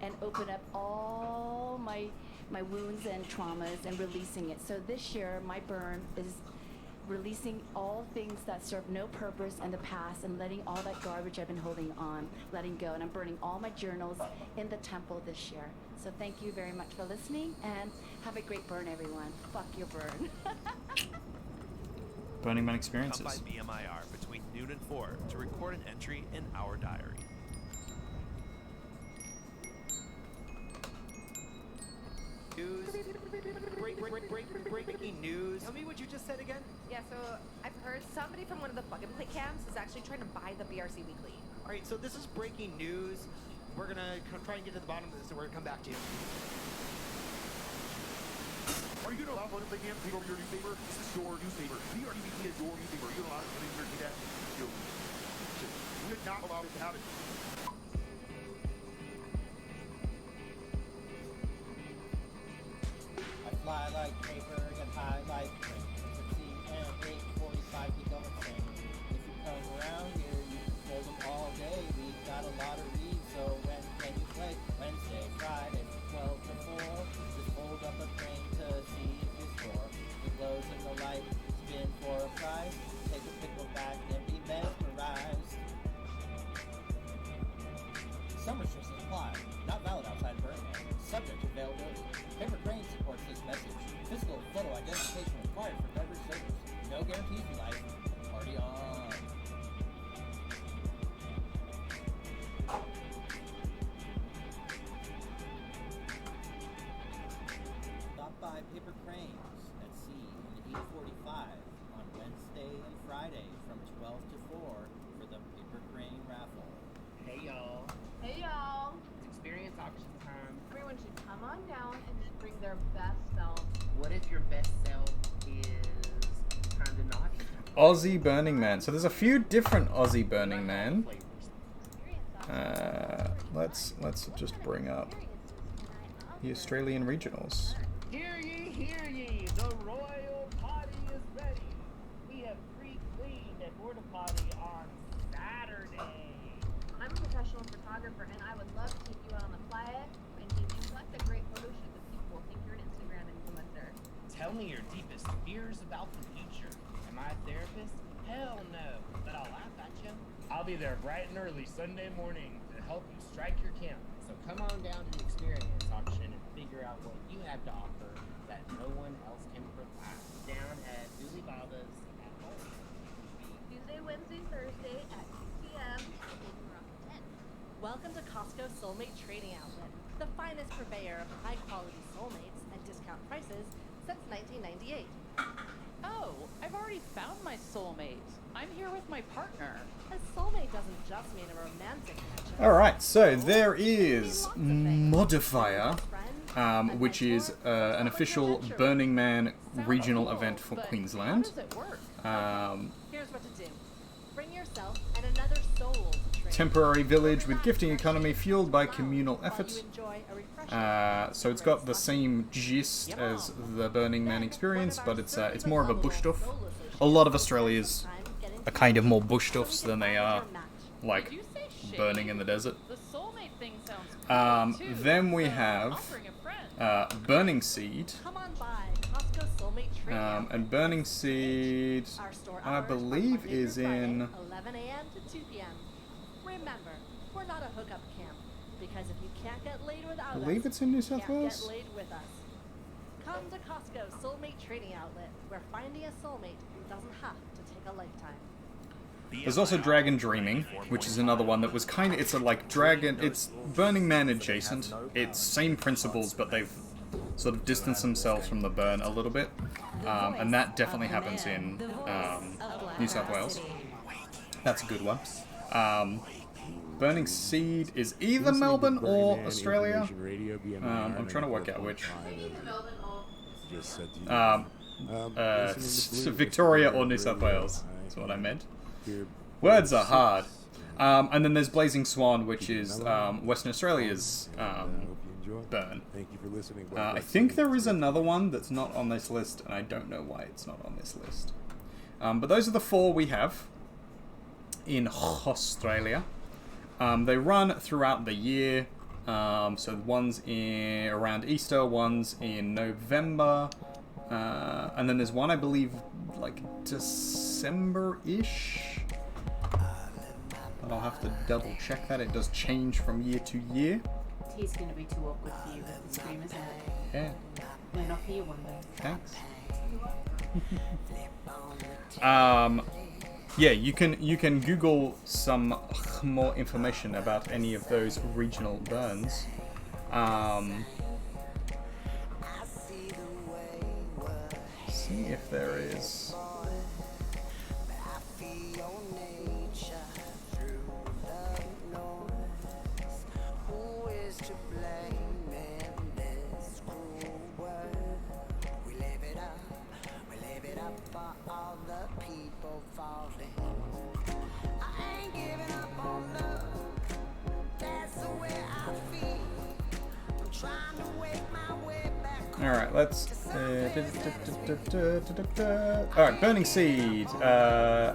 and open up all my wounds and traumas and releasing it. So this year my burn is releasing all things that serve no purpose in the past and letting all that garbage I've been holding on, letting go. And I'm burning all my journals in the temple this year. So thank you very much for listening and have a great burn, everyone. Fuck your burn. Burning Man experiences. Come by BMIR between noon and 4 to record an entry in our diary. News. Breaking news. Tell me what you just said again. Yeah, so I've heard somebody from one of the plug and play camps is actually trying to buy the BRC Weekly. All right, so this is breaking news. We're gonna try and get to the bottom of this, and we're gonna come back to you. Are you gonna allow plug and play camp to take over your newspaper? This is your newspaper. BRDBT is your newspaper. Are you allowed to do that? We are not allowed to have it. Fly like paper and high like print. Succeed and 845 keep going sing. If you come around here, you can fold them all day. We've got a lot of reads, so when can you play? Wednesday, Friday, 12 to 4. Just hold up a crane to see if you score. It glows in the light, spin for a prize. Take a pickle back and be mesmerized. Some restrictions apply. Not valid outside Birdman. Subject to availability. Paper Crane supports this message. Physical photo identification required for beverage servers. No guarantees in life. Party on. on down and just bring their best self. What if your best self is kind of naughty? Aussie Burning Man. So there's a few different Aussie Burning Man. Let's just bring up the Australian regionals. Hear ye, the royal potty is ready. We have pre-cleaned a porta potty on Saturday. I'm a professional photographer and I would love to take you out on the playa and give you collect a great photo shoot that people will think you're an Instagram influencer. Tell me your deepest fears about the future. Am I a therapist? Hell no, but I'll laugh at you. I'll be there bright and early Sunday morning to help you strike your camp. So come on down to the experience auction and figure out what you have to offer that no one else can provide. Down at Dooley Baba's at home. Tuesday, Wednesday, Thursday at 2 p.m. Welcome to Costco Soulmate Trading Outlet, the finest purveyor of high-quality soulmates at discount prices since 1998. Oh, I've already found my soulmate. I'm here with my partner. A soulmate doesn't just mean a romantic connection. Alright, so there is Modifier, which is an official Burning Man regional event for Queensland. Here's what to do. Bring yourself and another soul to trade. Temporary village with gifting economy fueled by communal effort. So it's got the same gist as the Burning Man experience, but it's more of a bush stuff. A lot of Australias are kind of more bush stuffs than they are like burning in the desert. The soulmate thing sounds cool, too. Then we have Burning Seed. Come on by Costco Soulmate Trading And Burning Seed, I believe, is in 11 a.m. to 2 p.m. Remember, we're not a hookup camp, because if you can't get laid without I believe it's in New South Wales. Get laid with us. Come to Costco Soulmate Trading Outlet, where finding a soulmate doesn't have to take a lifetime. There's also Dragon Dreaming, which is another one that was kind of, it's a like Dragon, it's Burning Man adjacent. It's same principles, but they've sort of distanced themselves from the burn a little bit. And that definitely happens in New South Wales. That's a good one. Burning Seed is either Melbourne or Australia. I'm trying to work out which. Victoria or New South Wales. That's what I meant. Words are hard. And then there's Blazing Swan, which is Western Australia's burn. Thank you for listening. I think there is another one that's not on this list, and I don't know why it's not on this list. But those are the four we have in Australia. They run throughout the year. So one's around Easter, one's in November, and then there's one, I believe, like December-ish. But I'll have to double check that. It does change from year to year. He's going to be too awkward for you with the scream, isn't it? Yeah. We're not here one day. Thanks. Yeah, you can Google some more information about any of those regional burns. See if there is. Alright, let's... Alright, Burning Seed.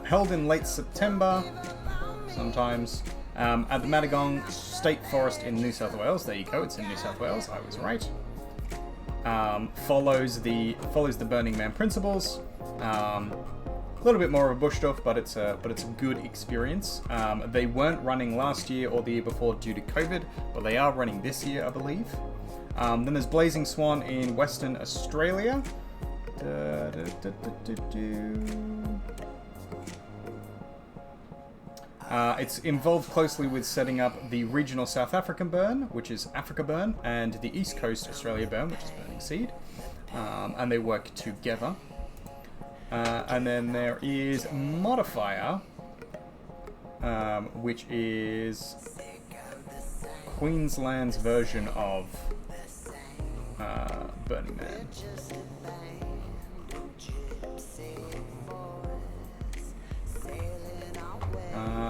Held in late September, sometimes, at the Matagong State Forest in New South Wales. There you go, it's in New South Wales, I was right. Follows the Burning Man principles. A little bit more of a bush stuff, but it's a good experience. They weren't running last year or the year before due to COVID, but they are running this year, I believe. Then there's Blazing Swan in Western Australia. It's involved closely with setting up the regional South African burn, which is Africa Burn, and the East Coast Australia burn, which is Burning Seed. And they work together. And then there is Modifier, which is Queensland's version of Burning Man.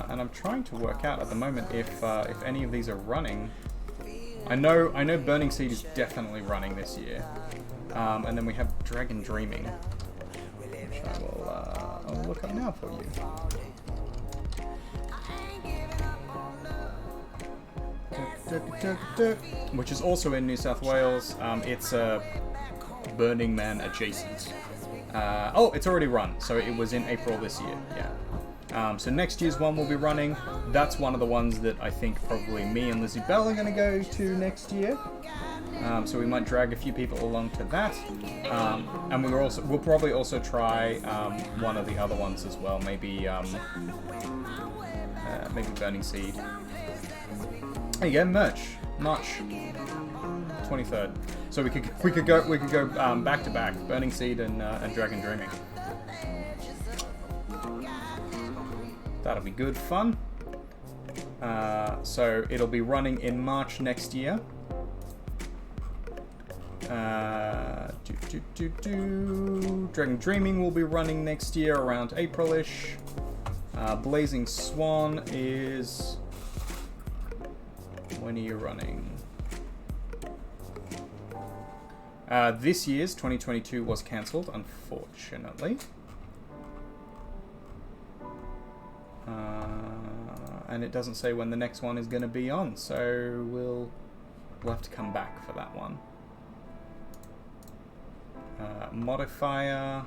And I'm trying to work out at the moment if any of these are running. I know Burning Seed is definitely running this year, and then we have Dragon Dreaming, which I will I'll look up now for you. Which is also in New South Wales. It's Burning Man adjacent. Oh, it's already run, so it was in April this year. Yeah. So next year's one will be running. That's one of the ones that I think probably me and Lizzie Bell are going to go to next year. So we might drag a few people along to that. And we'll probably also try one of the other ones as well. Maybe Burning Seed. There you go, merch. March 23rd. So we could go back to back, Burning Seed and Dragon Dreaming. That'll be good fun. So it'll be running in March next year. Dragon Dreaming will be running next year around April-ish. Blazing Swan is... When are you running? This year's 2022 was cancelled, unfortunately. And it doesn't say when the next one is going to be on, so we'll have to come back for that one. Modifier.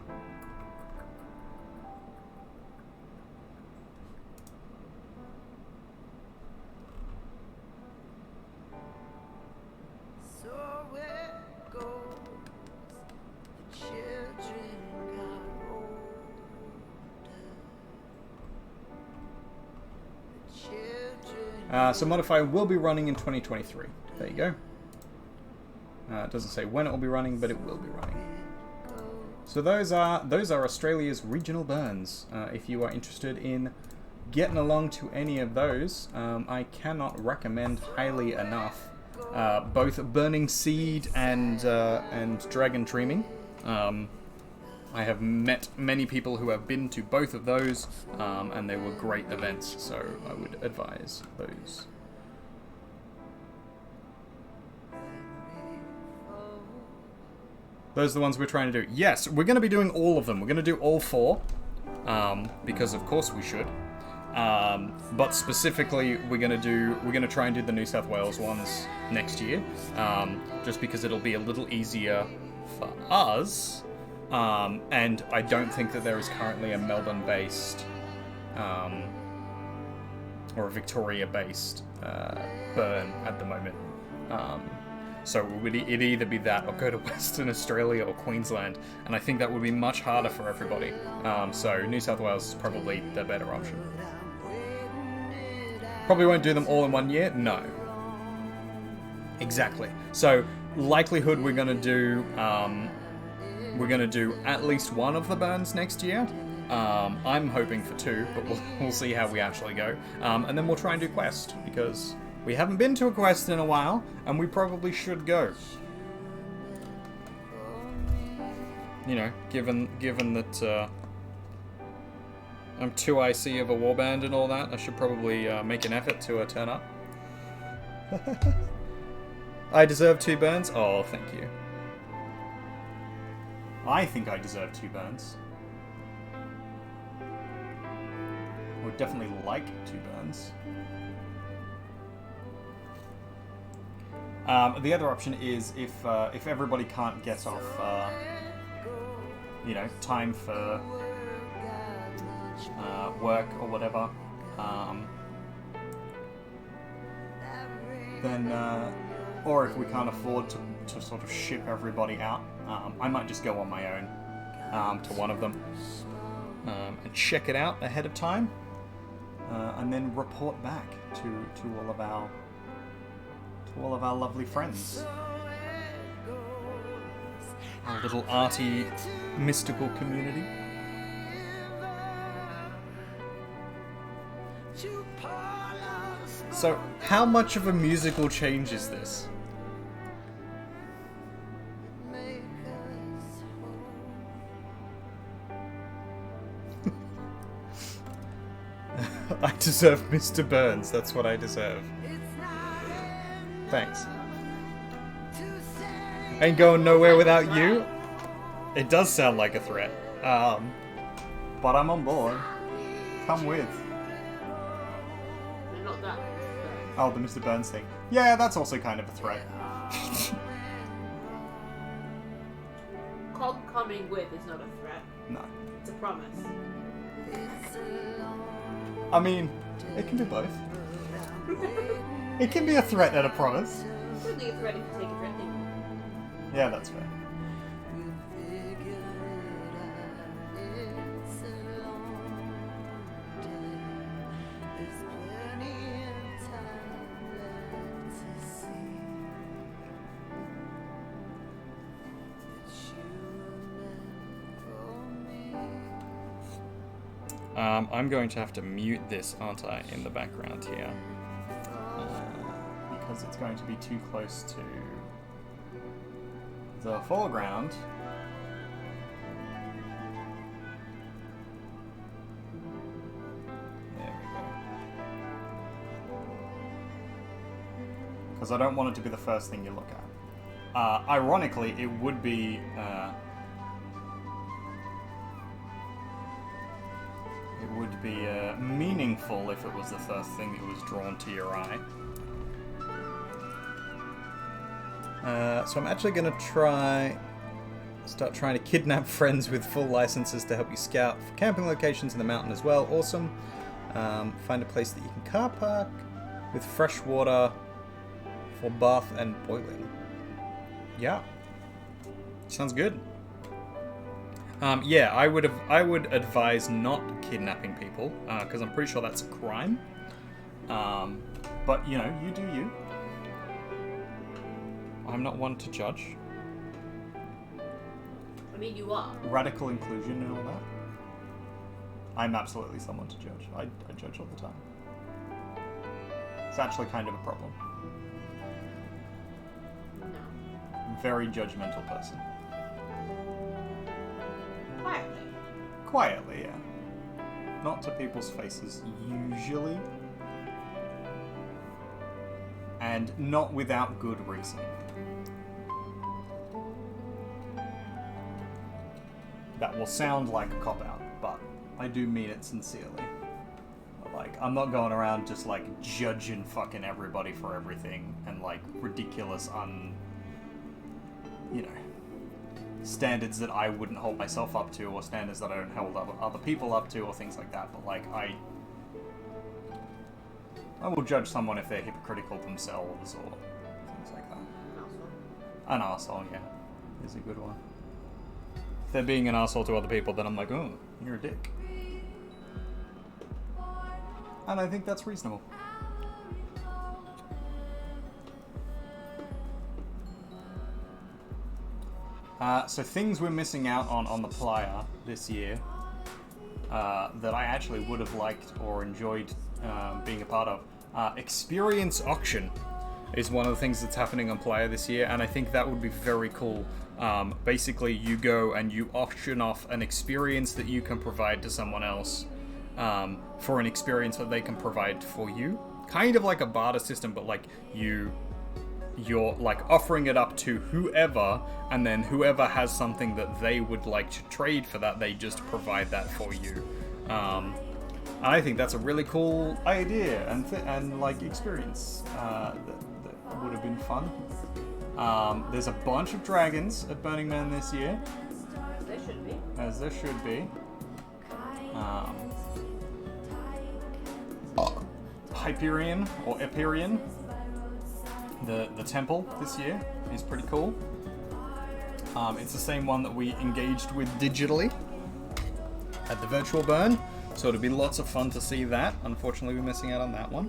So Modifier will be running in 2023. There you go. It doesn't say when it will be running, but it will be running. So those are Australia's regional burns. If you are interested in getting along to any of those, I cannot recommend highly enough both Burning Seed and Dragon Dreaming. I have met many people who have been to both of those, and they were great events, so I would advise those. Those are the ones we're trying to do. Yes, we're going to be doing all of them. We're going to do all 4, because of course we should. But specifically, we're going to try and do the New South Wales ones next year, just because it'll be a little easier for us. And I don't think that there is currently a Melbourne-based or a Victoria-based burn at the moment. So it'd either be that or go to Western Australia or Queensland, and I think that would be much harder for everybody. So New South Wales is probably the better option. Probably won't do them all in one year, no. Exactly. So likelihood we're gonna do at least one of the burns next year. I'm hoping for 2, but we'll see how we actually go. And then we'll try and do Quest, because we haven't been to a Quest in a while, and we probably should go. You know, given that I'm too IC of a warband and all that, I should probably make an effort to turn up. I deserve 2 burns? Oh, thank you. I think I deserve 2 burns. I would definitely like 2 burns. The other option is if everybody can't get off, you know, time for work or whatever, then, or if we can't afford to sort of ship everybody out, I might just go on my own to one of them and check it out ahead of time, and then report back to all of our lovely friends, our little arty mystical community. So, how much of a musical change is this? I deserve Mr. Burns. That's what I deserve. Thanks. Ain't going nowhere without you. It does sound like a threat. But I'm on board. Come with. Not that. Oh, the Mr. Burns thing. Yeah, that's also kind of a threat. Coming with is not a threat. No. It's a promise. I mean, it can be both. It can be a threat and a promise. It's certainly a threat if you take it threatening. Yeah, that's fair. I'm going to have to mute this, aren't I, in the background here. Because it's going to be too close to the foreground. There we go. Because I don't want it to be the first thing you look at. Ironically, it would be... meaningful if it was the first thing that was drawn to your eye. So I'm actually going to start trying to kidnap friends with full licenses to help you scout for camping locations in the mountain as well. Awesome. Find a place that you can car park with fresh water for bath and boiling. Yeah. Sounds good. Yeah, I would advise not kidnapping people, because I'm pretty sure that's a crime. But, you know, you do you. I'm not one to judge. I mean, you are. Radical inclusion and all that. I'm absolutely someone to judge. I judge all the time. It's actually kind of a problem. No. Very judgmental person. Quietly. Quietly, yeah. Not to people's faces, usually. And not without good reason. That will sound like a cop-out, but I do mean it sincerely. Like, I'm not going around just, like, judging fucking everybody for everything and, like, ridiculous, you know, standards that I wouldn't hold myself up to, or standards that I don't hold other people up to, or things like that. But like, I will judge someone if they're hypocritical themselves, or things like that. An arsehole, yeah, is a good one. If they're being an arsehole to other people, then I'm like, oh, you're a dick. And I think that's reasonable. So things we're missing out on the playa this year that I actually would have liked or enjoyed being a part of. Experience auction is one of the things that's happening on playa this year, and I think that would be very cool. Basically, you go and you auction off an experience that you can provide to someone else for an experience that they can provide for you. Kind of like a barter system, but like you're like offering it up to whoever, and then whoever has something that they would like to trade for that, they just provide that for you. I think that's a really cool idea and like experience that would have been fun. There's a bunch of dragons at Burning Man this year. There should be. As there should be. Hyperion or Epirion. The temple this year is pretty cool. It's the same one that we engaged with digitally at the virtual burn, so it'll be lots of fun to see that. Unfortunately, we're missing out on that one.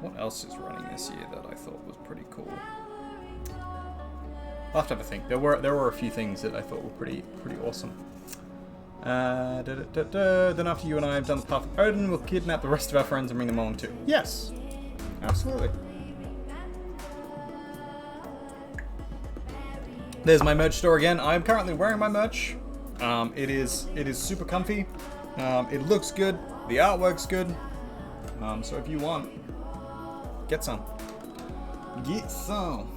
What else is running this year that I thought was pretty cool? I'll have to have a think. There were a few things that I thought were pretty awesome. Then after you and I have done the Path of Odin, we'll kidnap the rest of our friends and bring them along too. Yes! Absolutely. There's my merch store again. I'm currently wearing my merch. It is super comfy. It looks good. The artwork's good. So if you want, get some. Get some.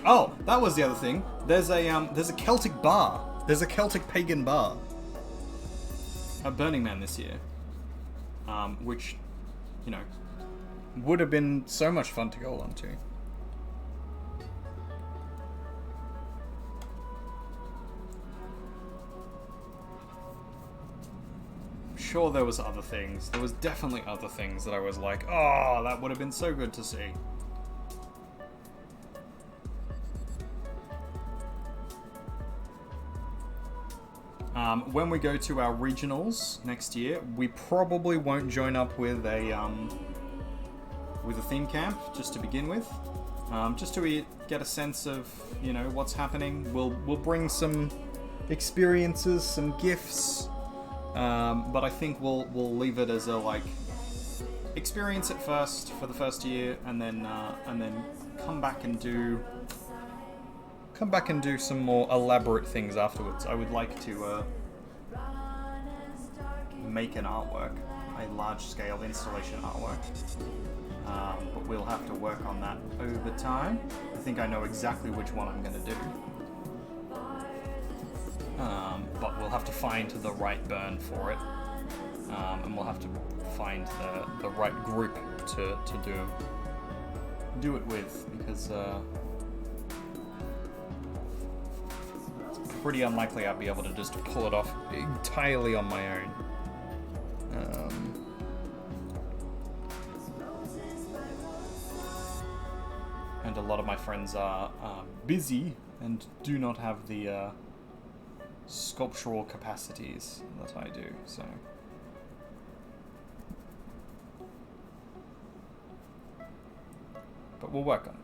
Oh, that was the other thing. There's a Celtic bar. There's a Celtic pagan bar at Burning Man this year, which, you know, would have been so much fun to go on to. Sure, there was other things. There was definitely other things that I was like, oh, that would have been so good to see. When we go to our regionals next year, we probably won't join up with a theme camp just to begin with, just to get a sense of, you know, what's happening. We'll bring some experiences, some gifts, but I think we'll leave it as a like experience at first for the first year, and then come back and do some more elaborate things afterwards. I would like to make an artwork, a large-scale installation artwork, but we'll have to work on that over time. I think I know exactly which one I'm going to do, but we'll have to find the right burn for it, and we'll have to find the right group to do it with, because pretty unlikely I'd be able to just pull it off entirely on my own. And a lot of my friends are busy and do not have the sculptural capacities that I do, so... But we'll work on it.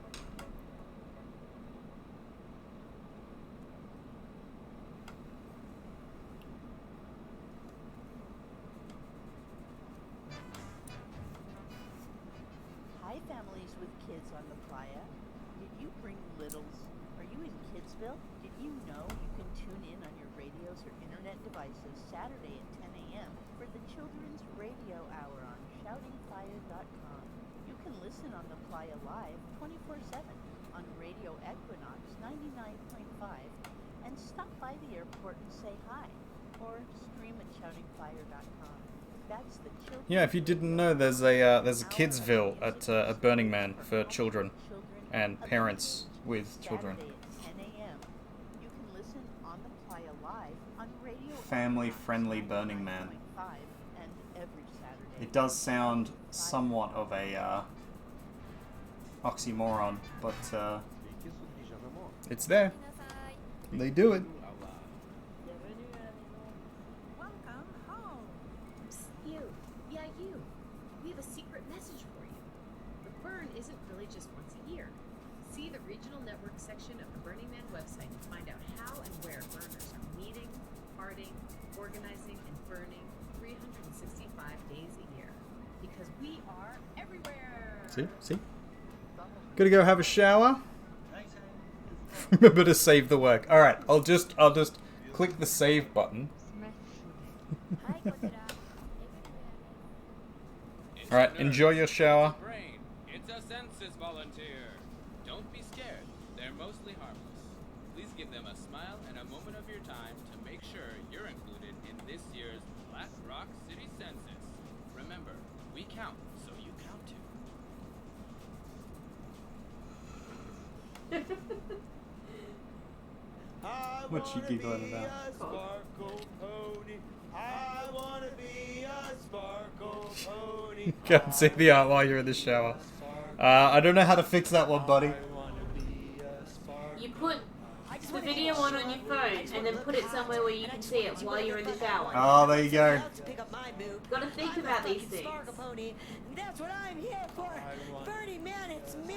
Hi, families with kids on the playa. Did you bring littles? Are you in Kidsville? Did you know you can tune in on your radios or internet devices Saturday at 10 a.m. for the Children's Radio Hour on shoutingfire.com. You can listen on the playa live 24/7 on Radio Equinox 99.5 and stop by the airport and say hi, or stream at shoutingfire.com. That's the children. Yeah, if you didn't know, there's a Kidsville at Burning Man for children and parents with children. Family-friendly Burning Man. It does sound somewhat of a oxymoron, but it's there. They do it. Welcome home. Psst, you. Yeah, you. We have a secret message for you. The burn isn't really just once a year. See the regional network section of the Burning Man website to find out how and where burners are meeting, partying, organizing, and burning 365 days a year. Because we are everywhere. See? Gonna go have a shower. Remember to save the work. All right, I'll just click the save button. All right, enjoy your shower. It's a census volunteer. Don't be scared. They're mostly harmless. Please give them a smile and a moment of your time to make sure you're included in this year's Black Rock City Census. Remember, we count, so you count too. What you giggling about? I wanna be a sparkle pony. Can't see the art while you're in the shower. I don't know how to fix that one, buddy. You put the video on your phone and then put it somewhere where you can see it while you're in the shower. Oh, there you go. Gotta think about these things. That's what I'm here for. Burning Man, it's me.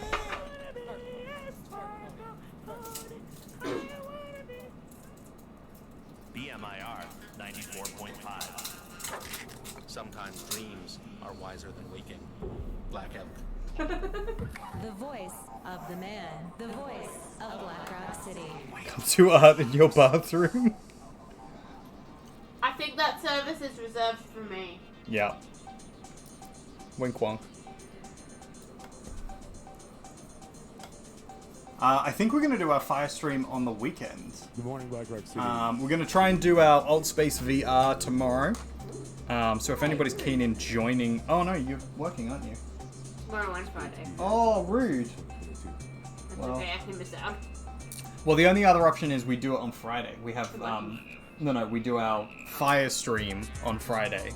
BMIR 94.5. Sometimes dreams are wiser than waking. Black Elk. The voice of the man. The voice of Black Rock City. Come to art in your bathroom. I think that service is reserved for me. Yeah. Wink wonk. I think we're going to do our fire stream on the weekend. Good morning, Black Rock City. We're going to try and do our Alt Space VR tomorrow. So if anybody's keen in joining... Oh no, you're working, aren't you? Tomorrow and Friday. Oh, rude. That's Well, okay, I can miss out. well, the only other option is we do it on Friday. We have... No, we do our fire stream on Friday.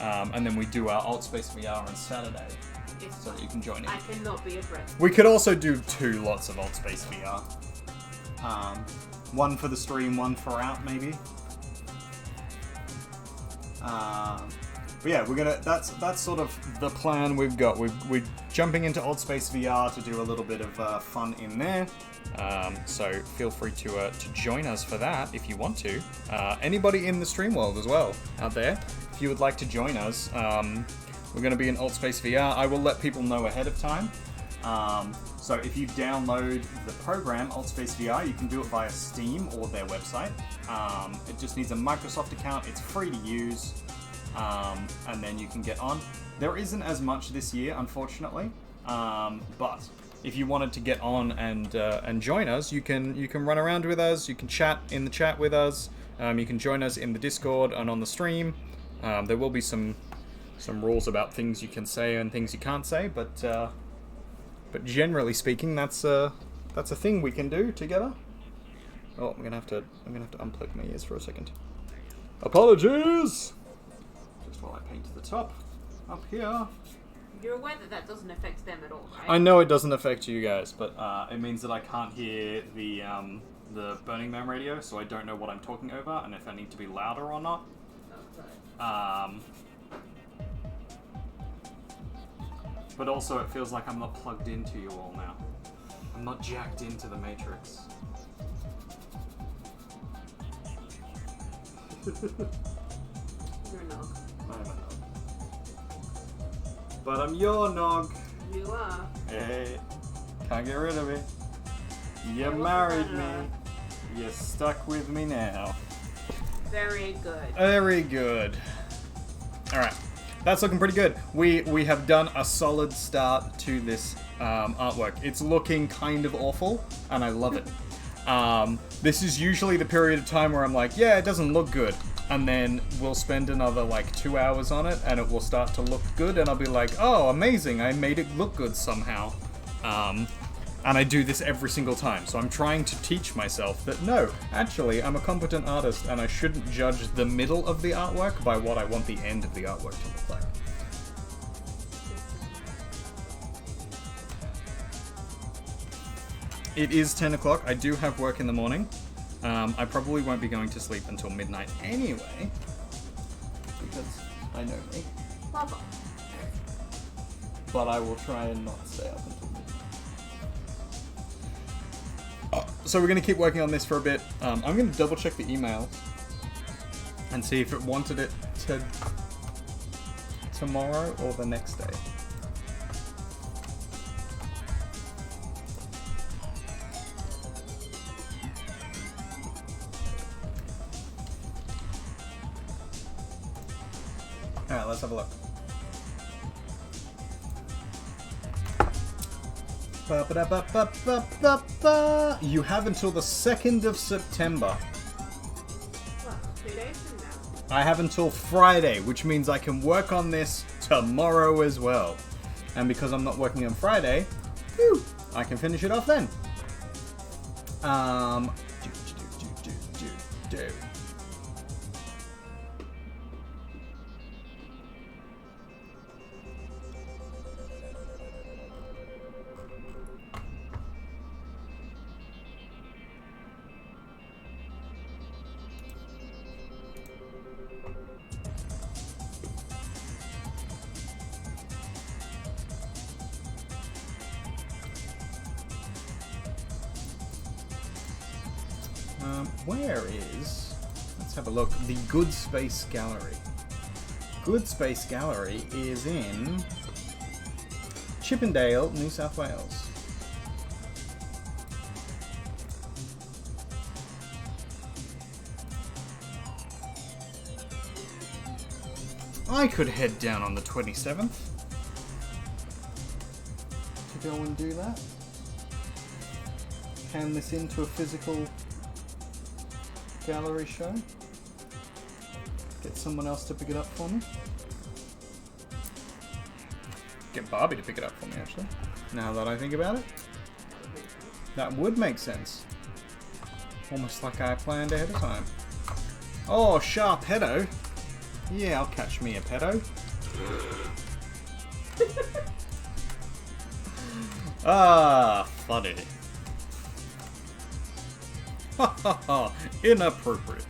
And then we do our Alt Space VR on Saturday. So that you can join in. I cannot be a friend. We could also do 2 lots of Alt Space VR. One for the stream, one for out, maybe. But yeah, we're gonna. That's sort of the plan we've got. We're jumping into Alt Space VR to do a little bit of fun in there. So feel free to join us for that if you want to. Anybody in the stream world as well out there, if you would like to join us. We're going to be in Alt Space VR. I will let people know ahead of time. So if you download the program, Alt Space VR, you can do it via Steam or their website. It just needs a Microsoft account. It's free to use. And then you can get on. There isn't as much this year, unfortunately. But if you wanted to get on and join us, you can run around with us. You can chat in the chat with us. You can join us in the Discord and on the stream. There will be some rules about things you can say and things you can't say, but generally speaking, that's a thing we can do together. Oh, I'm gonna have to unplug my ears for a second. Apologies. Just while I paint the top up here. You're aware that doesn't affect them at all, right? I know it doesn't affect you guys, but it means that I can't hear the Burning Man radio, so I don't know what I'm talking over and if I need to be louder or not. But also it feels like I'm not plugged into you all now. I'm not jacked into the Matrix. You're a nog. I'm a nog. But I'm your nog. You are. Hey, can't get rid of me. You married me. You're stuck with me now. Very good. Very good. Alright. That's looking pretty good. We have done a solid start to this artwork. It's looking kind of awful, and I love it. This is usually the period of time where I'm like, yeah, it doesn't look good. And then we'll spend another like 2 hours on it, and it will start to look good, and I'll be like, oh, amazing, I made it look good somehow. And I do this every single time, so I'm trying to teach myself that no, actually, I'm a competent artist, and I shouldn't judge the middle of the artwork by what I want the end of the artwork to look like. It is 10 o'clock. I do have work in the morning. I probably won't be going to sleep until midnight anyway, because I know me. But I will try and not stay up until midnight. So we're going to keep working on this for a bit. I'm going to double check the email and see if it wanted it to tomorrow or the next day. Alright, let's have a look. You have until the 2nd of September. Well, 2 days from now. I have until Friday, which means I can work on this tomorrow as well. And because I'm not working on Friday, whew, I can finish it off then. Where is, let's have a look, the Good Space Gallery. Good Space Gallery is in Chippendale, New South Wales. I could head down on the 27th to go and do that. Hand this into a physical gallery show. Get someone else to pick it up for me. Get Barbie to pick it up for me, actually. Now that I think about it. That would make sense. Almost like I planned ahead of time. Oh, Sharpedo. Yeah, I'll catch me a pedo. Ah, funny. Ha ha ha, inappropriate.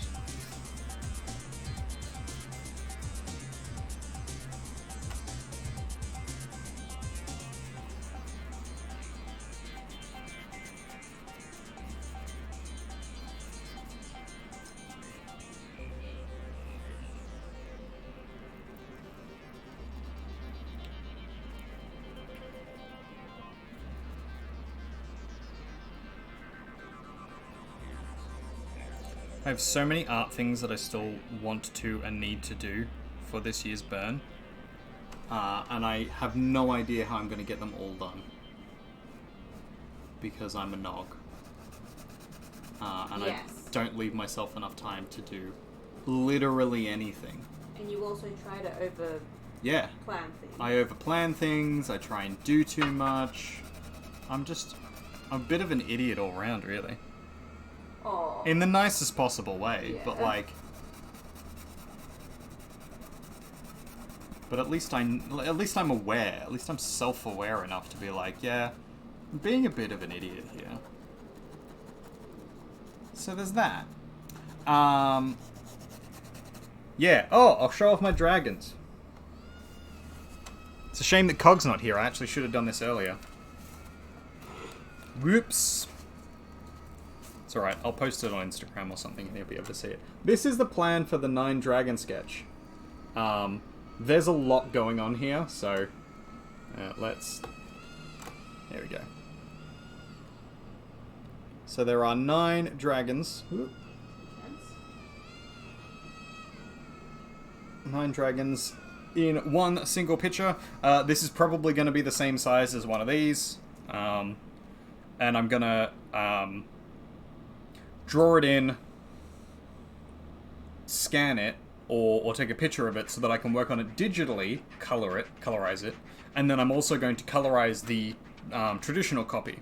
I have so many art things that I still want to and need to do for this year's burn. And I have no idea how I'm going to get them all done. Because I'm a nog. And Yes. I don't leave myself enough time to do literally anything. And you also try to over Yeah. plan things. I overplan things, I try and do too much. I'm a bit of an idiot all round, really. Aw. In the nicest possible way, Yeah. but like... But at least I'm aware, at least I'm self-aware enough to be like, yeah, I'm being a bit of an idiot here. So there's that. Yeah, oh, I'll show off my dragons. It's a shame that Cog's not here, I actually should have done this earlier. Whoops. It's alright, I'll post it on Instagram or something and you'll be able to see it. This is the plan for the 9 dragon sketch. There's a lot going on here, so let's... There we go. So there are 9 dragons. Whoop. 9 dragons in one single picture. This is probably going to be the same size as one of these. And I'm going to... draw it in, scan it, or take a picture of it so that I can work on it digitally, colorize it, and then I'm also going to colorize the traditional copy,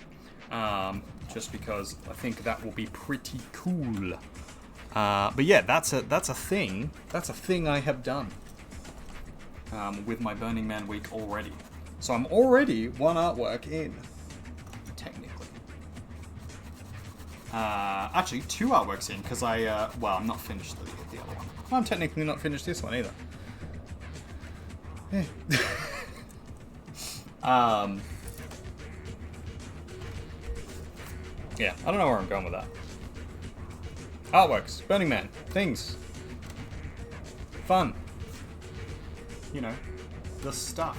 just because I think that will be pretty cool. But yeah, that's a thing. That's a thing I have done with my Burning Man week already. So I'm already one artwork in, technically. Actually, 2 artworks in, because well, I'm not finished the other one. I'm technically not finished this one either. Yeah. Yeah, I don't know where I'm going with that. Artworks, Burning Man, things. Fun. You know, the stuff.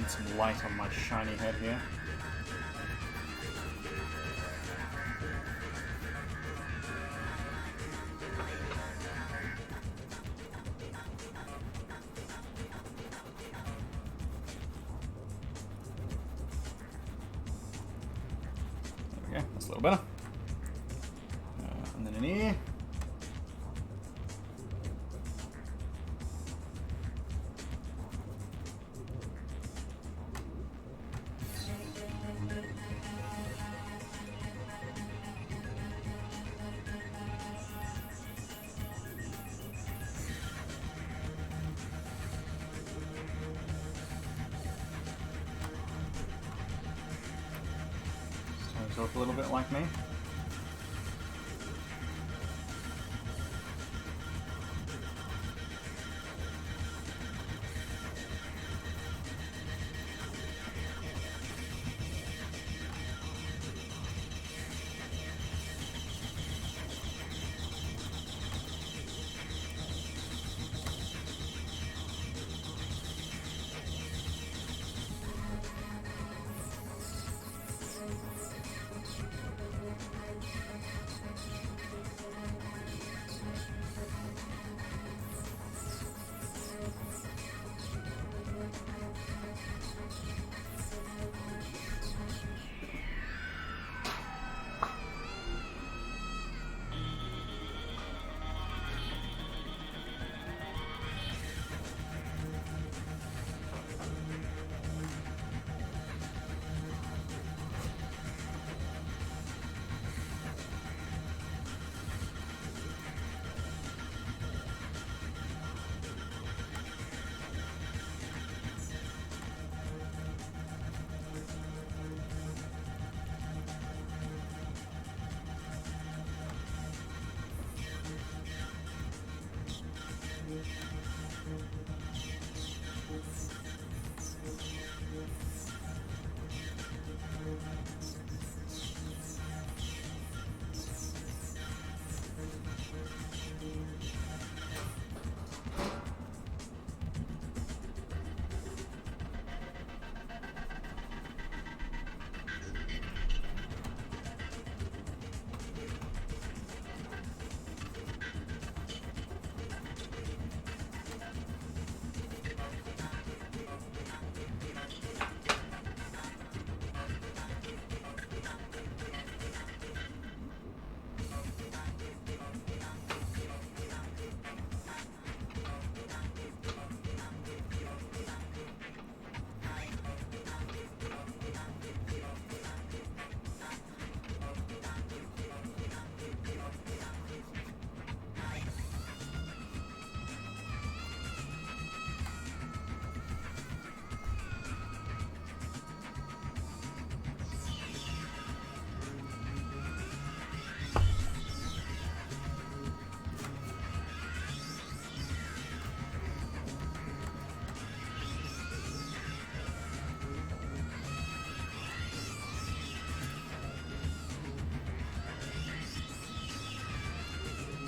Some light on my shiny head here. There we go, that's a little better. And then in here. talk a little bit like me.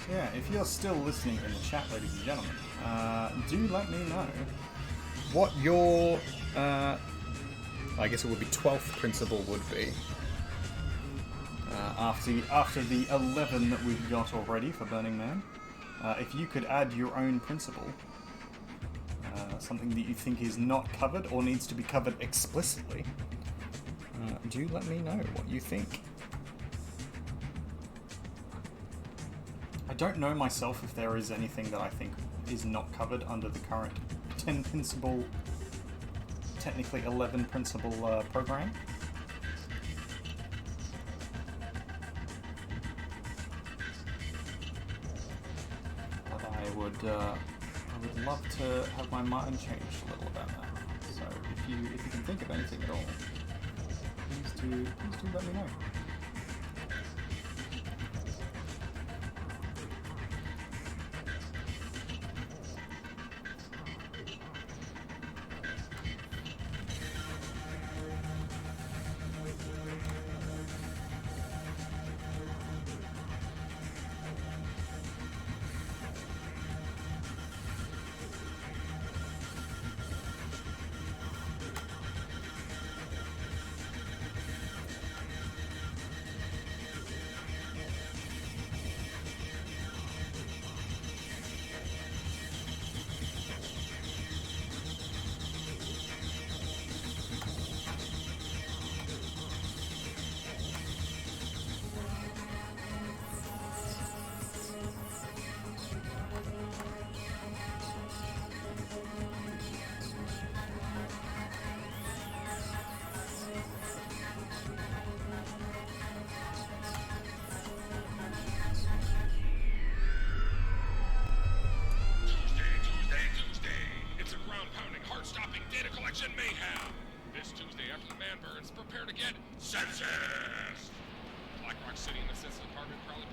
Yeah, if you're still listening in the chat, ladies and gentlemen, do let me know what your, I guess it would be 12th principle would be. After the 11 that we've got already for Burning Man. If you could add your own principle, something that you think is not covered or needs to be covered explicitly, do let me know what you think. I don't know myself if there is anything that I think is not covered under the current 10 principle, technically 11 principle program. But I would love to have my mind changed a little about that. So if you can think of anything at all, please do let me know.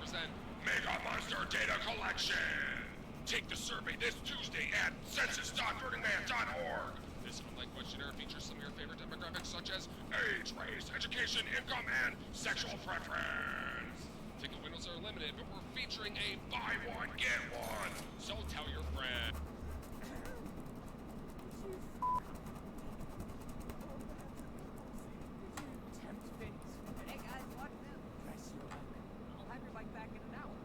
present Mega Monster Data Collection. Take the survey this Tuesday at census.burningman.org. This online questionnaire features some of your favorite demographics such as age, race, education, income, and sexual preference. Ticket windows are limited, but we're featuring a buy one, get one. So tell your friend. Hey guys, watch this. I'll have your bike back in an hour.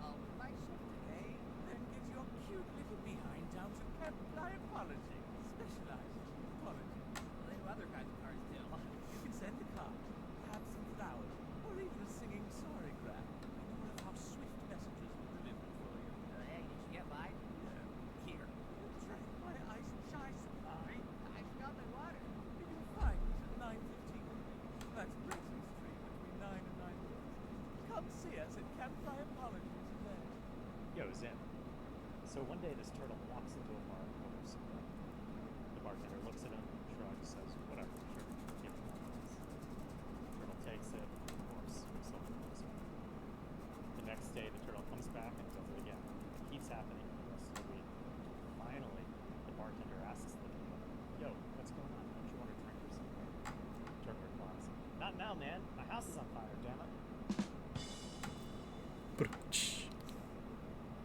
I'll price it today, then get your cute little behind down to Camp Apology. Specialized apology. Well, they do other kinds of cars too. You can send a card, perhaps some flowers, or even a singing sorry graph. I know of how swift messages will deliver for you. Hey, did you get mine? Yeah. Here. Drank my ice chai supply. I forgot my water. You can find it at 9:15. That's Breslin Street between 9 and 9:30. Come see us at Campfire Apology today. Yo, Zim. So one day this turtle walks into a bar and orders some grub. The bartender looks at him, shrugs, says, whatever, sure, give him one of these. Turtle takes it, pours himself into this one. The next day the turtle comes back and does it again. It keeps happening for the rest of the week. Finally, the bartender asks the turtle, yo, what's going on? Don't you want a drink or something? The turtle replies, not now, man. My house is on fire, damn it.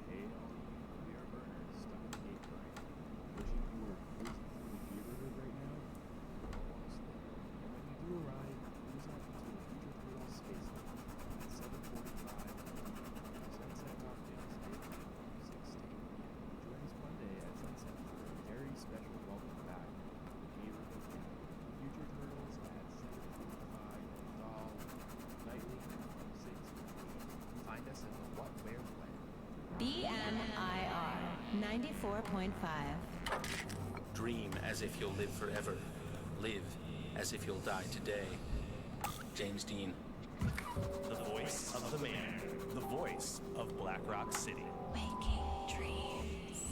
Hey, all you beer burners stuck in the gate line. Wishing you were cruising through the neighborhood right now? Honestly. And when you do arrive, please head to the Future Turtles Space Line at 7:45 Sunset Cocktails, April 16. Join us Monday at sunset for a very special welcome back to the neighborhood camp. Future Turtles at 7:45 Doll nightly from 6 to 8. Find us in the What Where When. BMIR 94.5. Dream as if you'll live forever. Live as if you'll die today. James Dean. The voice of the man. The voice of Black Rock City. Waking dreams.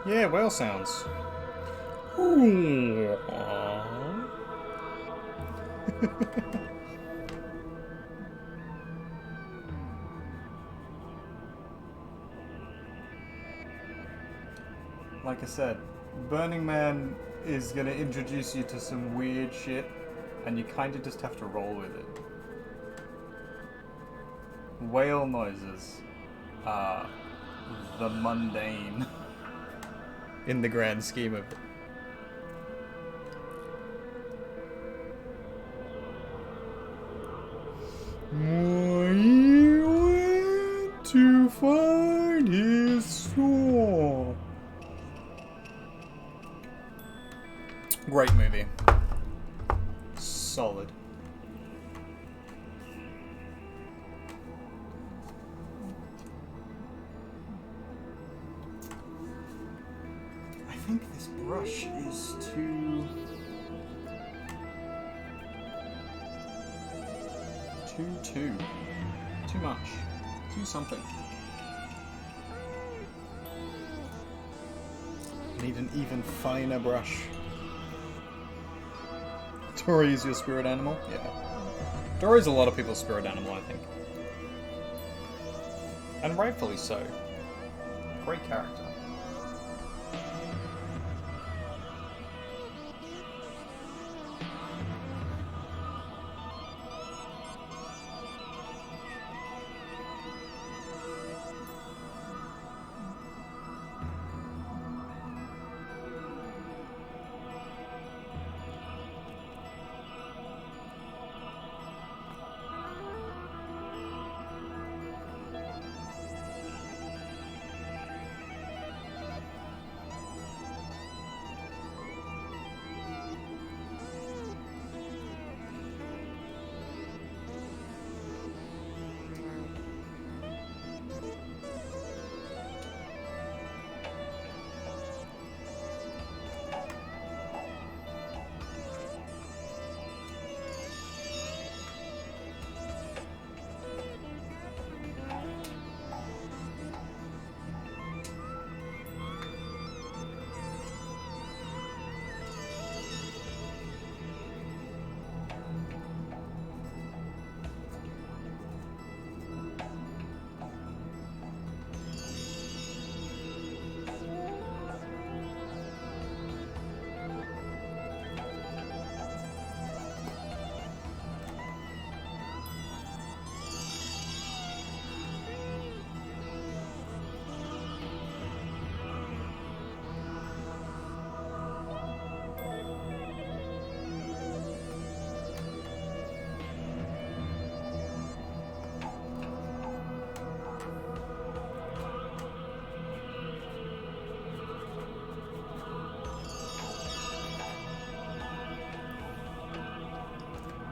Yeah, whale sounds. Ooh. Like I said, Burning Man is gonna introduce you to some weird shit, and you kind of just have to roll with it. Whale noises are the mundane in the grand scheme of it. He went to find his soul. Great movie. Solid. I think this brush is too much. Too something. Need an even finer brush. Dory is your spirit animal? Yeah. Dory's a lot of people's spirit animal, I think. And rightfully so. Great character.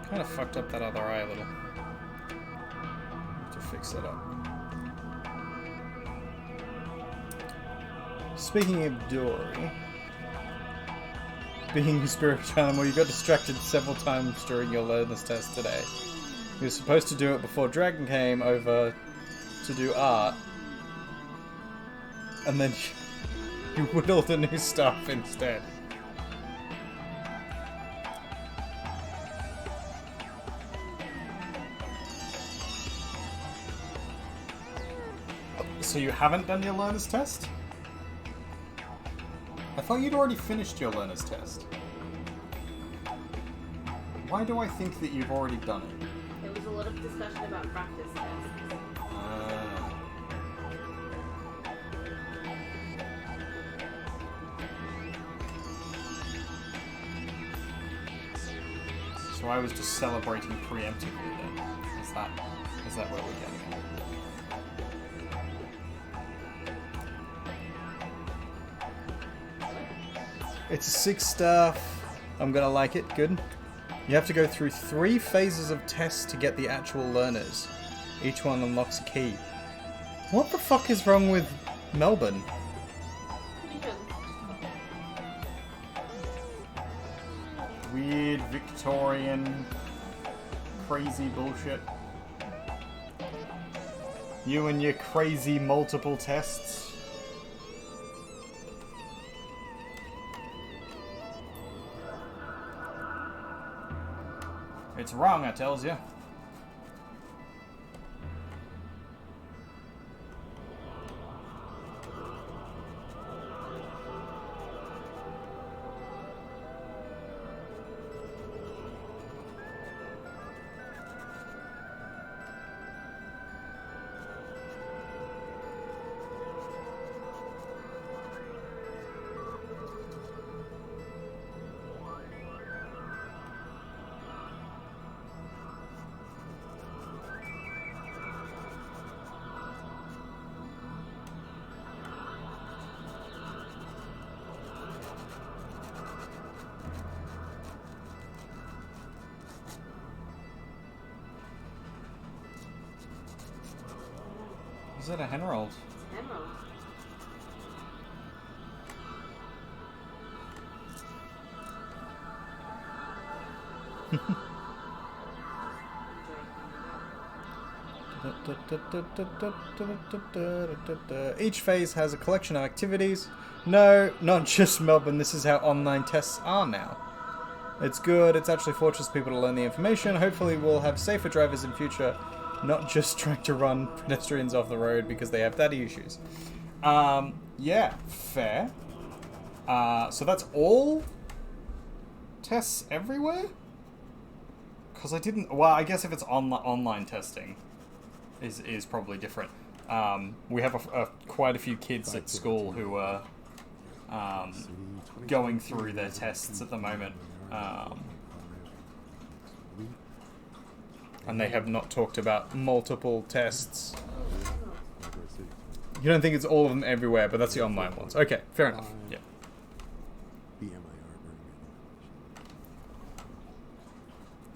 Kind of fucked up that other eye a little. Have to fix it up. Speaking of Dory, being a spiritual animal, you got distracted several times during your learner's test today. You were supposed to do it before Dragon came over to do art, and then you whittled a new stuff instead. So you haven't done your learner's test? I thought you'd already finished your learner's test. Why do I think that you've already done it? There was a lot of discussion about practice tests. So I was just celebrating preemptively then. Is that where we're getting at? It's a 6-star. I'm gonna like it. Good. You have to go through 3 phases of tests to get the actual learners. Each one unlocks a key. What the fuck is wrong with Melbourne? Weird Victorian crazy bullshit. You and your crazy multiple tests. It's wrong, I tells you. Is it a Henrold? Emerald. Each phase has a collection of activities. No, not just Melbourne. This is how online tests are now. It's good. It's actually forces people to learn the information. Hopefully we'll have safer drivers in future, not just trying to run pedestrians off the road because they have daddy issues. Yeah, fair. So that's all tests everywhere? Because I didn't... Well, I guess if it's online testing is probably different. We have quite a few kids at school who are going through their tests at the moment. And they have not talked about multiple tests. You don't think it's all of them everywhere, but that's the online ones. Okay, fair enough. Yeah.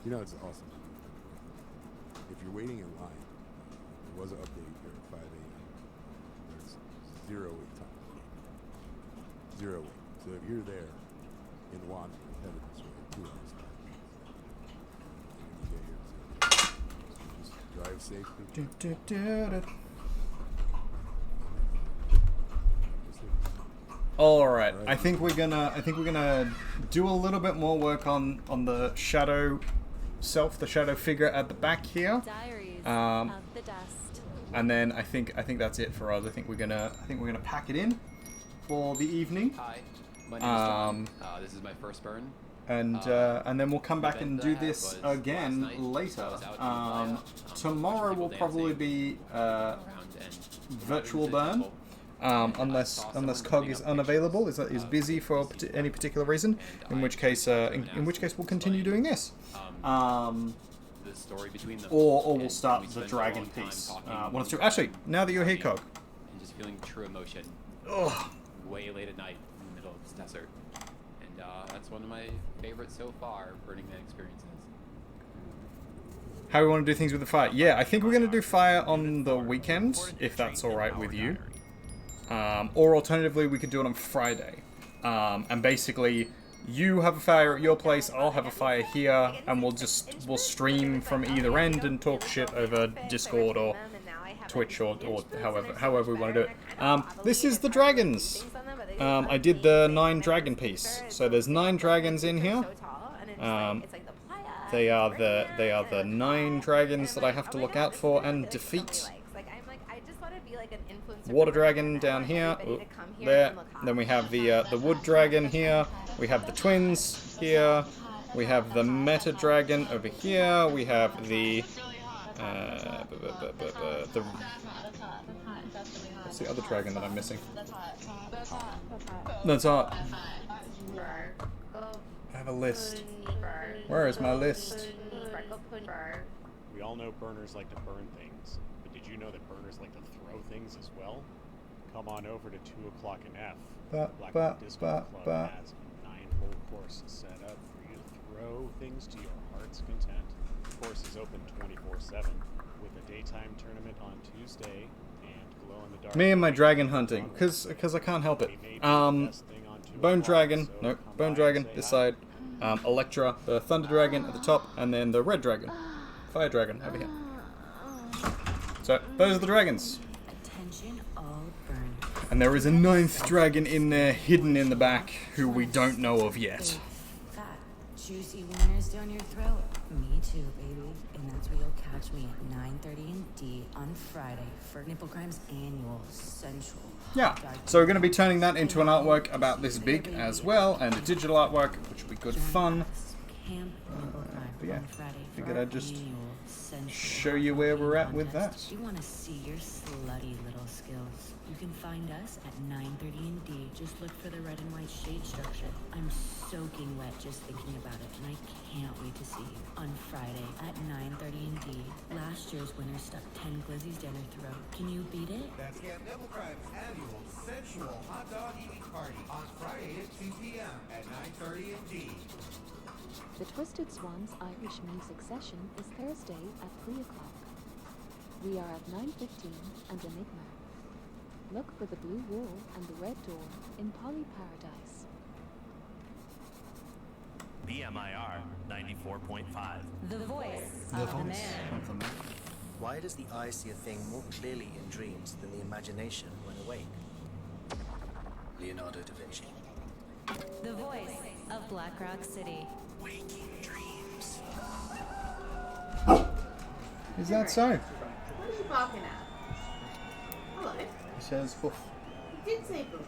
You know, it's awesome. If you're waiting in line, there was an update here at 5 a.m. There's 0 wait time. 0 wait. So if you're there in Wandsworth, headed this way, 2 hours time. And you get here, just drive safely. All right. I think we're gonna do a little bit more work on the shadow self, the shadow figure at the back here. Diaries of the Dust. And then I think that's it for us. I think we're gonna pack it in for the evening. Hi, my name is John. This is my first burn. And then we'll come back and do this again later. Tomorrow will probably be virtual burn. Unless Cog is unavailable, is busy for any particular reason, in which case we'll continue doing this, or we'll start the dragon piece. One of the two. Actually, now that you're here, Cog, And just feeling true emotion. Ugh. Way late at night in the middle of this desert, and that's one of my favorites so far. Burning Man experiences. how we want to do things with the fire? Yeah, I think we're going to do fire on the weekend, if that's all right with you. Or alternatively, we could do it on Friday. And basically, you have a fire at your place, I'll have a fire here, and we'll stream from either end and talk shit over Discord or Twitch or however we want to do it. This is the dragons. I did the 9 dragon piece. So there's 9 dragons in here. They are the 9 dragons that I have to look out for and defeat. Water dragon down here, there. Then we have the wood dragon here. We have the twins here. We have the meta dragon over here. We have the what's the other dragon that I'm missing? That's Art. I have a list. Where is my list? We all know burners like to burn things, but did you know that burners like to throw things as well? Come on over to 2 o'clock in F. The Black Disco Club has 9-hole course set up for you to throw things to your heart's content. The course is open 24/7 with a daytime tournament on Tuesday and glow-in-the-dark. Me and my dragon hunting, because I can't help it. Bone dragon, nope, bone dragon this side. Electra, the thunder dragon at the top, and then the red dragon, fire dragon over here. So those are the dragons. And there is a 9th dragon in there, hidden in the back, who we don't know of yet. Fat, juicy wieners down your throat. Me too, baby. And that's where you'll catch me at 9:30 in D on Friday for Nipple Crime's annual sensual. Yeah, so we're going to be turning that into an artwork about this big as well, and a digital artwork, which will be good fun. But yeah, figured I'd just show you where we're at with that. You want to see your slutty little skills? You can find us at 9:30 in D. Just look for the red and white shade structure. I'm soaking wet just thinking about it, and I can't wait to see you on Friday at 9:30 in D. Last year's winner stuck 10 glizzies down her throat. Can you beat it? That's Camp Nipple Crime's annual sensual hot dog eating party on Friday at 2 p.m. at 9:30 in D. The Twisted Swans Irish music session is Thursday at 3 o'clock. We are at 9:15 and Enigma. Look for the blue wool and the red door in Poly Paradise. BMIR 94.5. The voice The of the voice man. of the man. Why does the eye see a thing more clearly in dreams than the imagination when awake? Leonardo da Vinci. The voice of Black Rock City. Waking dreams. Is that so? What are you barking at? Hello. He says boof. You did say boof.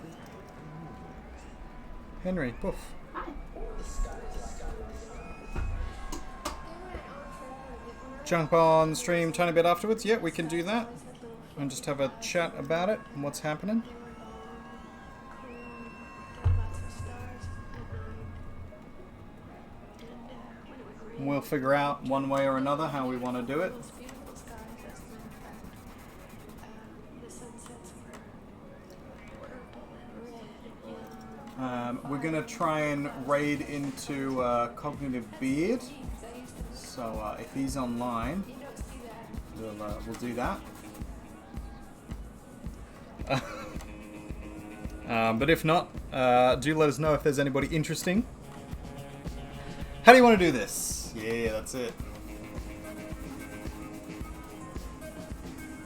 Henry, boof. Hi. Jump on the stream tiny bit afterwards. Yeah, we can do that. And just have a chat about it and what's happening. We'll figure out one way or another how we want to do it. We're going to try and raid into Cognitive Beard. So if he's online, we'll do that. But if not, do let us know if there's anybody interesting. How do you want to do this? Yeah, that's it.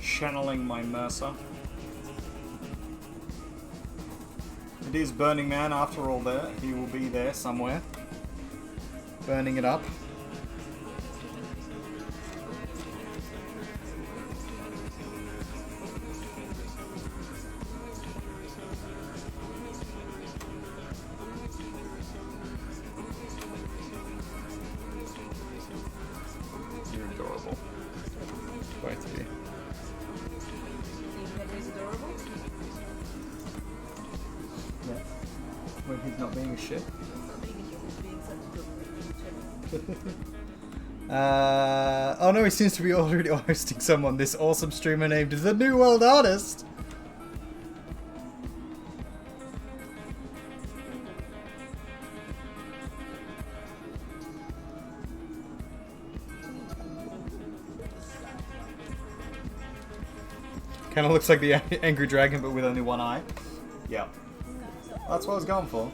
Channeling my Mercer. It is Burning Man after all there. He will be there somewhere. Burning it up. You're adorable. Both of you. Yeah. When he's not being a shit. Oh no, he seems to be already hosting someone. This awesome streamer named The New World Artist. Kind of looks like the Angry Dragon, but with only one eye. Yeah. That's what I was going for.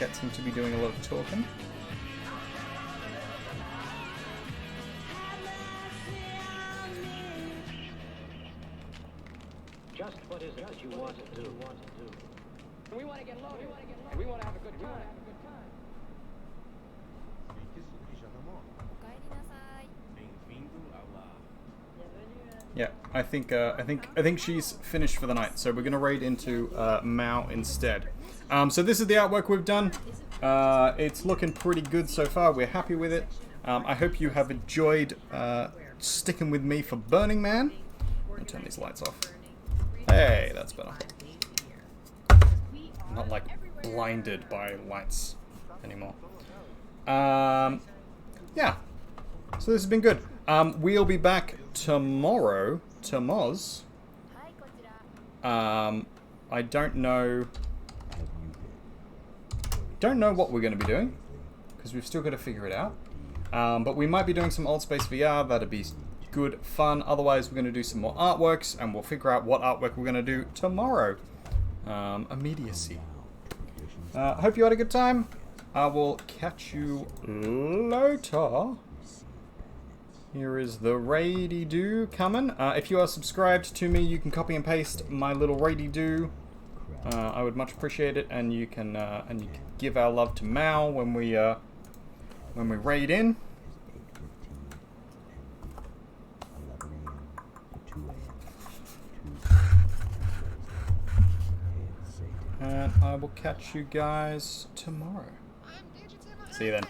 gets him to be doing a lot of talking. Just what is it that you want to do? We want to get loaded, and we want to have a good time. Yeah, I think she's finished for the night, so we're gonna raid into Mao instead. So this is the artwork we've done. It's looking pretty good so far. We're happy with it. I hope you have enjoyed sticking with me for Burning Man. I'm gonna turn these lights off. Hey, that's better. I'm not like blinded by lights anymore. Yeah. So this has been good. We'll be back tomorrow to Moz. I don't know what we're going to be doing because we've still got to figure it out. But we might be doing some Old Space VR. That'd be good fun. Otherwise, we're going to do some more artworks, and we'll figure out what artwork we're going to do tomorrow. Immediacy. Hope you had a good time. I will catch you later. Here is the raidy-doo coming. If you are subscribed to me, you can copy and paste my little raidy-doo. I would much appreciate it, and you can give our love to Mao when we raid in. And I will catch you guys tomorrow. See you then.